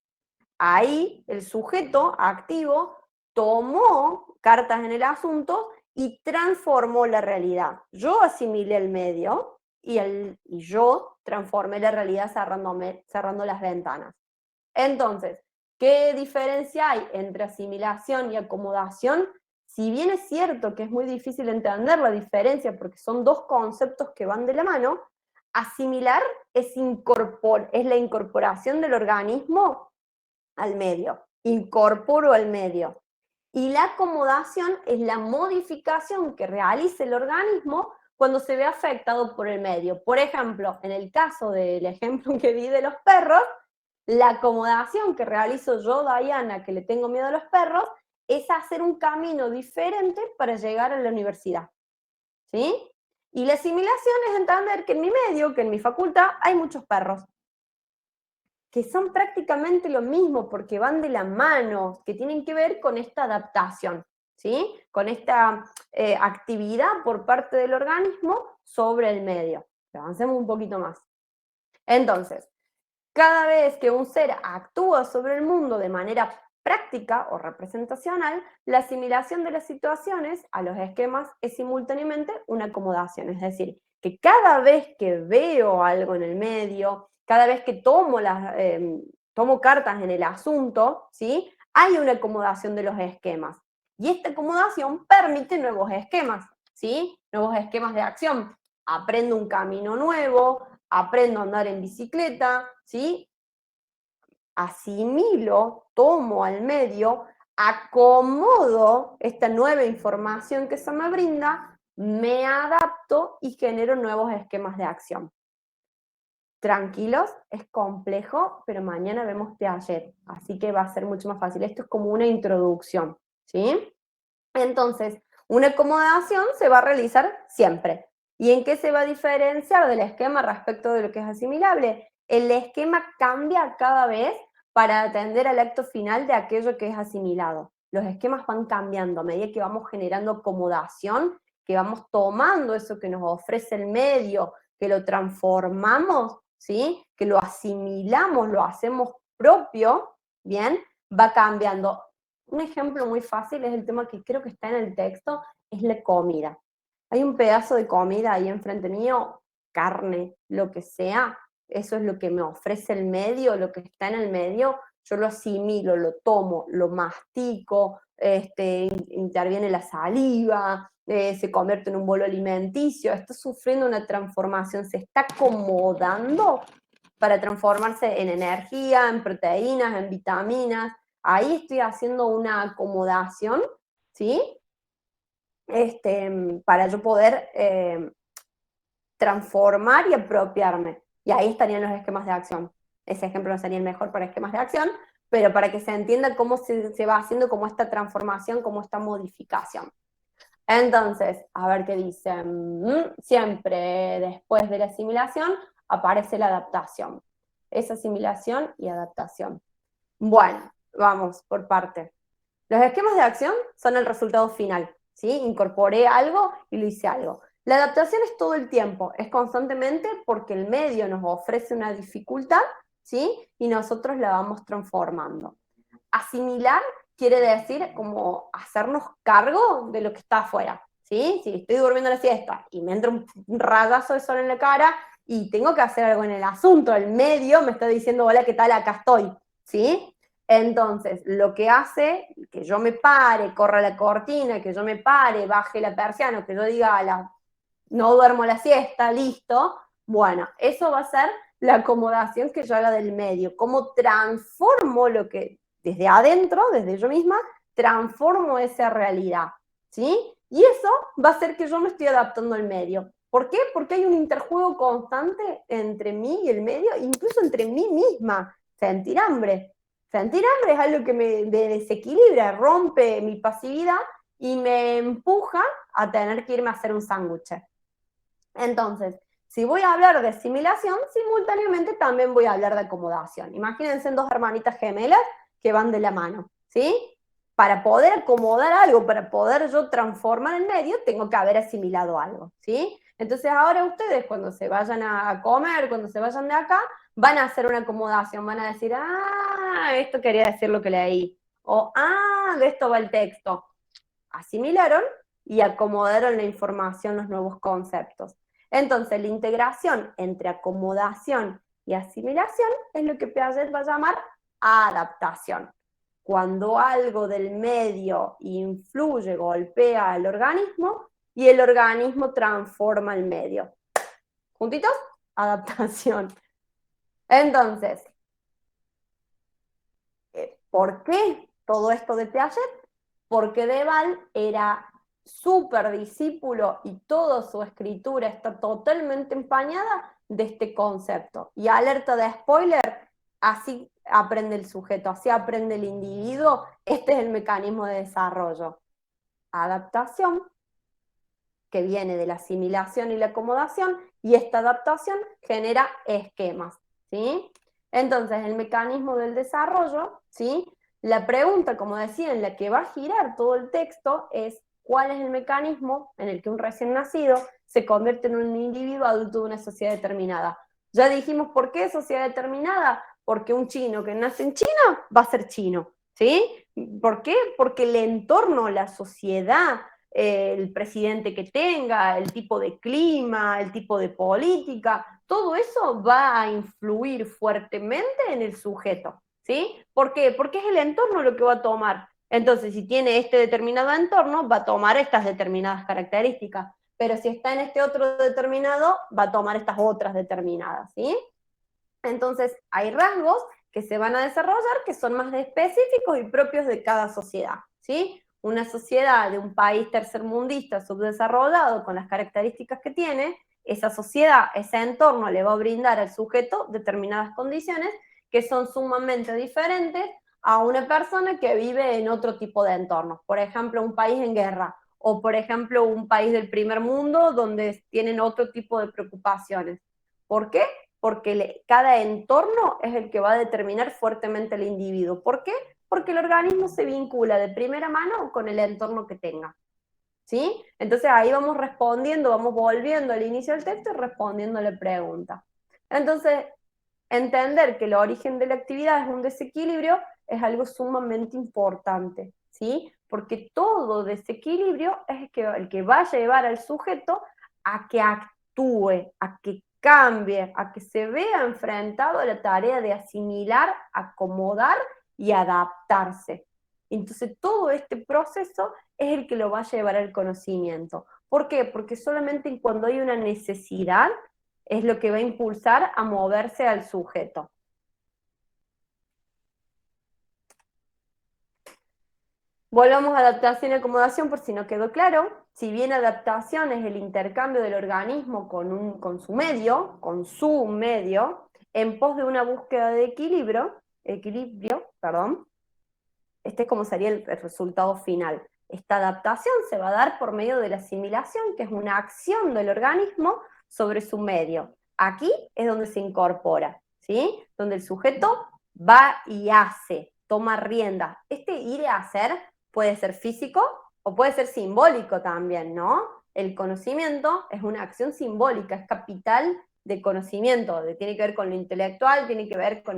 Ahí el sujeto activo tomó cartas en el asunto y transformó la realidad. Yo asimilé el medio y yo transformé la realidad cerrando las ventanas. Entonces, ¿qué diferencia hay entre asimilación y acomodación? Si bien es cierto que es muy difícil entender la diferencia porque son dos conceptos que van de la mano, asimilar es la incorporación del organismo al medio, incorporo al medio. Y la acomodación es la modificación que realiza el organismo cuando se ve afectado por el medio. Por ejemplo, en el caso del ejemplo que di de los perros, la acomodación que realizo yo, Diana, que le tengo miedo a los perros, es hacer un camino diferente para llegar a la universidad. ¿Sí? Y la asimilación es entender que en mi medio, que en mi facultad, hay muchos perros que son prácticamente lo mismo porque van de la mano, que tienen que ver con esta adaptación, ¿sí? Con esta actividad por parte del organismo sobre el medio. Avancemos un poquito más. Entonces, cada vez que un ser actúa sobre el mundo de manera práctica o representacional, la asimilación de las situaciones a los esquemas es simultáneamente una acomodación. Es decir, que cada vez que veo algo en el medio, cada vez que tomo cartas en el asunto, ¿sí? Hay una acomodación de los esquemas. Y esta acomodación permite nuevos esquemas, ¿sí? Nuevos esquemas de acción. Aprendo un camino nuevo, aprendo a andar en bicicleta, ¿sí? Asimilo, tomo al medio, acomodo esta nueva información que se me brinda, me adapto y genero nuevos esquemas de acción. Tranquilos, es complejo, pero mañana vemos Piaget, así que va a ser mucho más fácil. Esto es como una introducción, ¿sí? Entonces, una acomodación se va a realizar siempre. ¿Y en qué se va a diferenciar del esquema respecto de lo que es asimilable? El esquema cambia cada vez para atender al acto final de aquello que es asimilado. Los esquemas van cambiando a medida que vamos generando acomodación, que vamos tomando eso que nos ofrece el medio, que lo transformamos, ¿sí? Que lo asimilamos, lo hacemos propio, ¿bien? Va cambiando. Un ejemplo muy fácil es el tema que creo que está en el texto, es la comida. hay un pedazo de comida ahí enfrente mío, carne, lo que sea, eso es lo que me ofrece el medio, lo que está en el medio, yo lo asimilo, lo tomo, lo mastico, interviene la saliva, se convierte en un bolo alimenticio, está sufriendo una transformación, se está acomodando para transformarse en energía, en proteínas, en vitaminas. Ahí estoy haciendo una acomodación, ¿sí? Para yo poder transformar y apropiarme. Y ahí estarían los esquemas de acción. Ese ejemplo no sería el mejor para esquemas de acción, pero para que se entienda cómo se va haciendo como esta transformación, como esta modificación. Entonces, a ver qué dicen. Siempre después de la asimilación aparece la adaptación. Es asimilación y adaptación. Bueno, vamos por parte. Los esquemas de acción son el resultado final, ¿sí? Incorporé algo y lo hice algo. La adaptación es todo el tiempo, es constantemente porque el medio nos ofrece una dificultad, ¿sí? Y nosotros la vamos transformando. Asimilar quiere decir como hacernos cargo de lo que está afuera, ¿sí? Si estoy durmiendo la siesta y me entra un rayazo de sol en la cara y tengo que hacer algo en el asunto, el medio me está diciendo, hola, ¿qué tal? Acá estoy, ¿sí? Entonces, lo que hace que yo me pare, corra la cortina, que yo me pare, baje la persiana, que yo diga, no duermo la siesta, listo, bueno, eso va a ser la acomodación que yo haga del medio, cómo transformo lo que desde adentro, desde yo misma, transformo esa realidad, ¿sí? Y eso va a hacer que yo me estoy adaptando al medio. ¿Por qué? Porque hay un interjuego constante entre mí y el medio, incluso entre mí misma. Sentir hambre. Sentir hambre es algo que me desequilibra, rompe mi pasividad y me empuja a tener que irme a hacer un sándwich. Entonces, si voy a hablar de asimilación, simultáneamente también voy a hablar de acomodación. Imagínense dos hermanitas gemelas que van de la mano, ¿sí? Para poder acomodar algo, para poder yo transformar el medio, tengo que haber asimilado algo, ¿sí? Entonces ahora ustedes cuando se vayan a comer, cuando se vayan de acá, van a hacer una acomodación, van a decir, esto quería decir lo que leí, o de esto va el texto. Asimilaron y acomodaron la información, los nuevos conceptos. Entonces, la integración entre acomodación y asimilación es lo que Piaget va a llamar adaptación. Cuando algo del medio influye, golpea al organismo y el organismo transforma el medio. ¿Juntitos? Adaptación. Entonces, ¿por qué todo esto de Piaget? Porque Deval era súper discípulo y toda su escritura está totalmente empañada de este concepto. Y alerta de spoiler, así aprende el sujeto, así aprende el individuo, este es el mecanismo de desarrollo. Adaptación, que viene de la asimilación y la acomodación, y esta adaptación genera esquemas, ¿sí? Entonces, el mecanismo del desarrollo, ¿sí? La pregunta, como decía, en la que va a girar todo el texto es ¿cuál es el mecanismo en el que un recién nacido se convierte en un individuo adulto de una sociedad determinada? Ya dijimos por qué sociedad determinada, porque un chino que nace en China va a ser chino, ¿sí? ¿Por qué? Porque el entorno, la sociedad, el presidente que tenga, el tipo de clima, el tipo de política, todo eso va a influir fuertemente en el sujeto, ¿sí? ¿Por qué? Porque es el entorno lo que va a tomar. Entonces, si tiene este determinado entorno, va a tomar estas determinadas características, pero si está en este otro determinado, va a tomar estas otras determinadas, ¿sí? Entonces, hay rasgos que se van a desarrollar que son más específicos y propios de cada sociedad, ¿sí? Una sociedad de un país tercermundista subdesarrollado con las características que tiene, esa sociedad, ese entorno le va a brindar al sujeto determinadas condiciones que son sumamente diferentes a una persona que vive en otro tipo de entornos. Por ejemplo, un país en guerra, o por ejemplo, un país del primer mundo donde tienen otro tipo de preocupaciones. ¿Por qué? Porque cada entorno es el que va a determinar fuertemente al individuo. ¿Por qué? Porque el organismo se vincula de primera mano con el entorno que tenga, ¿sí? Entonces ahí vamos respondiendo, vamos volviendo al inicio del texto y respondiendo a la pregunta. Entonces, entender que el origen de la actividad es un desequilibrio es algo sumamente importante, ¿sí? Porque todo desequilibrio es el que va a llevar al sujeto a que actúe, a que cambie, a que se vea enfrentado a la tarea de asimilar, acomodar y adaptarse. Entonces todo este proceso es el que lo va a llevar al conocimiento. ¿Por qué? Porque solamente cuando hay una necesidad es lo que va a impulsar a moverse al sujeto. Volvamos a adaptación y acomodación por si no quedó claro. Si bien adaptación es el intercambio del organismo con su medio, en pos de una búsqueda de equilibrio, este es como sería el resultado final. Esta adaptación se va a dar por medio de la asimilación, que es una acción del organismo sobre su medio. Aquí es donde se incorpora, ¿sí? Donde el sujeto va y hace, toma rienda. Este ir a hacer puede ser físico o puede ser simbólico también, ¿no? El conocimiento es una acción simbólica, es capital de conocimiento, tiene que ver con lo intelectual, tiene que ver con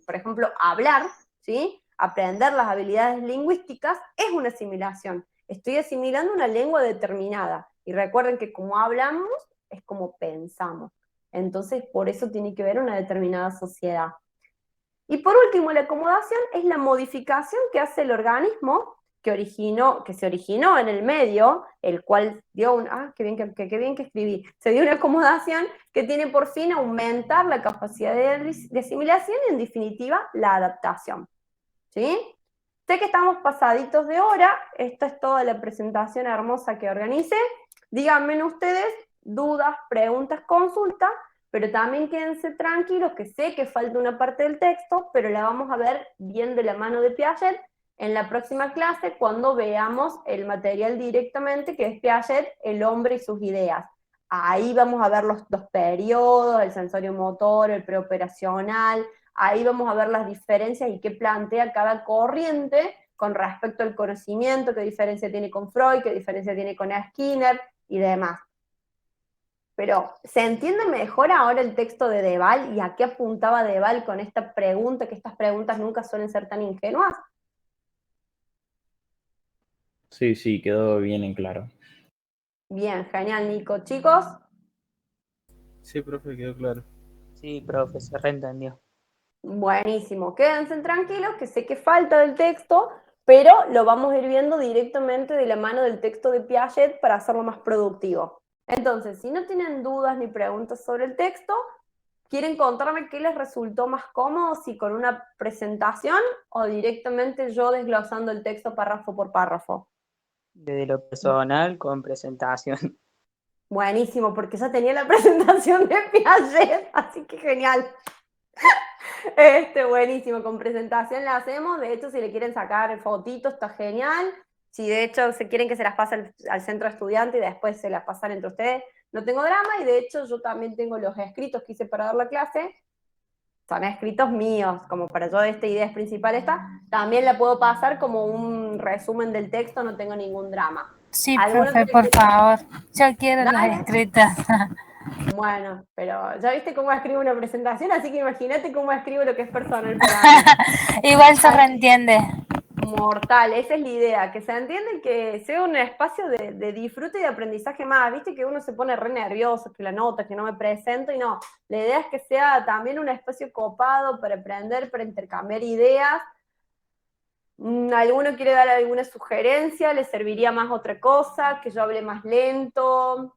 por ejemplo, hablar, ¿sí? Aprender las habilidades lingüísticas es una asimilación. Estoy asimilando una lengua determinada. Y recuerden que como hablamos es como pensamos. Entonces, por eso tiene que ver una determinada sociedad. Y por último, la acomodación es la modificación que hace el organismo que se originó en el medio, el cual dio qué bien que escribí, se dio una acomodación que tiene por fin aumentar la capacidad de asimilación y en definitiva la adaptación. ¿Sí? Sé que estamos pasaditos de hora, esta es toda la presentación hermosa que organicé. Díganme ustedes dudas, preguntas, consultas, pero también quédense tranquilos que sé que falta una parte del texto, pero la vamos a ver bien de la mano de Piaget en la próxima clase cuando veamos el material directamente, que es Piaget, el hombre y sus ideas. Ahí vamos a ver los periodos, el sensorio motor, el preoperacional. Ahí vamos a ver las diferencias y qué plantea cada corriente con respecto al conocimiento, qué diferencia tiene con Freud, qué diferencia tiene con Skinner y demás. Pero, ¿se entiende mejor ahora el texto de Deval y a qué apuntaba Deval con esta pregunta, que estas preguntas nunca suelen ser tan ingenuas? Sí, quedó bien en claro. Bien, genial, Nico. Chicos, Sí, profe, quedó claro. Sí, profe, se reentendió. buenísimo. Quédense tranquilos, que sé que falta del texto, pero lo vamos a ir viendo directamente de la mano del texto de Piaget para hacerlo más productivo. Entonces, si no tienen dudas ni preguntas sobre el texto, ¿quieren contarme qué les resultó más cómodo, si con una presentación o directamente yo desglosando el texto párrafo por párrafo? Desde lo personal, con presentación. Buenísimo, porque ya tenía la presentación de Piaget, así que genial. Buenísimo, con presentación la hacemos. De hecho, si le quieren sacar fotitos, está genial. Si de hecho se quieren que se las pase al centro de estudiantes y después se las pasan entre ustedes, no tengo drama. Y de hecho, yo también tengo los escritos que hice para dar la clase. Son escritos míos, como para yo esta idea principal también la puedo pasar como un resumen del texto, no tengo ningún drama. Sí, profe, por favor. Yo quiero las escritas. Bueno, pero ya viste cómo escribo una presentación, así que imagínate cómo escribo lo que es personal para mí. Igual se reentiende. Mortal, esa es la idea, que se entienda y que sea un espacio de disfrute y de aprendizaje más. Viste que uno se pone re nervioso, que la nota, que no me presento, y no. La idea es que sea también un espacio copado para aprender, para intercambiar ideas. ¿Alguno quiere dar alguna sugerencia? ¿Le serviría más otra cosa? ¿Que yo hable más lento?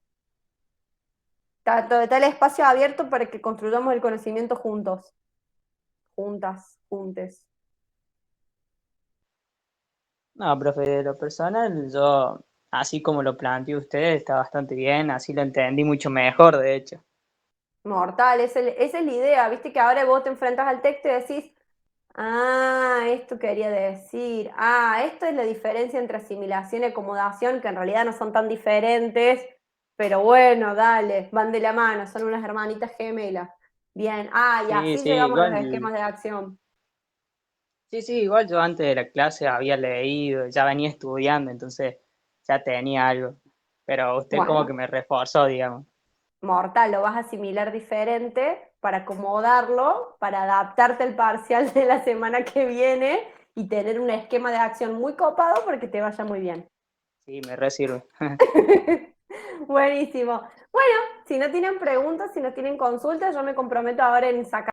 Está el espacio abierto para que construyamos el conocimiento juntos. Juntas, juntes. No, profe, de lo personal, yo, así como lo planteó usted, está bastante bien, así lo entendí mucho mejor, de hecho. Mortal, esa es la idea. Viste que ahora vos te enfrentas al texto y decís, esto quería decir, esto es la diferencia entre asimilación y acomodación, que en realidad no son tan diferentes, pero bueno, dale, van de la mano, son unas hermanitas gemelas. Bien, y así Sí, llegamos a los igual, esquemas de acción. sí, igual yo antes de la clase había leído, ya venía estudiando, entonces ya tenía algo. Pero usted como Bueno, que me reforzó, digamos. mortal, lo vas a asimilar diferente para acomodarlo, para adaptarte al parcial de la semana que viene y tener un esquema de acción muy copado para que te vaya muy bien. Sí, me resirve. Buenísimo. Bueno, si no tienen preguntas, si no tienen consultas, yo me comprometo ahora en sacar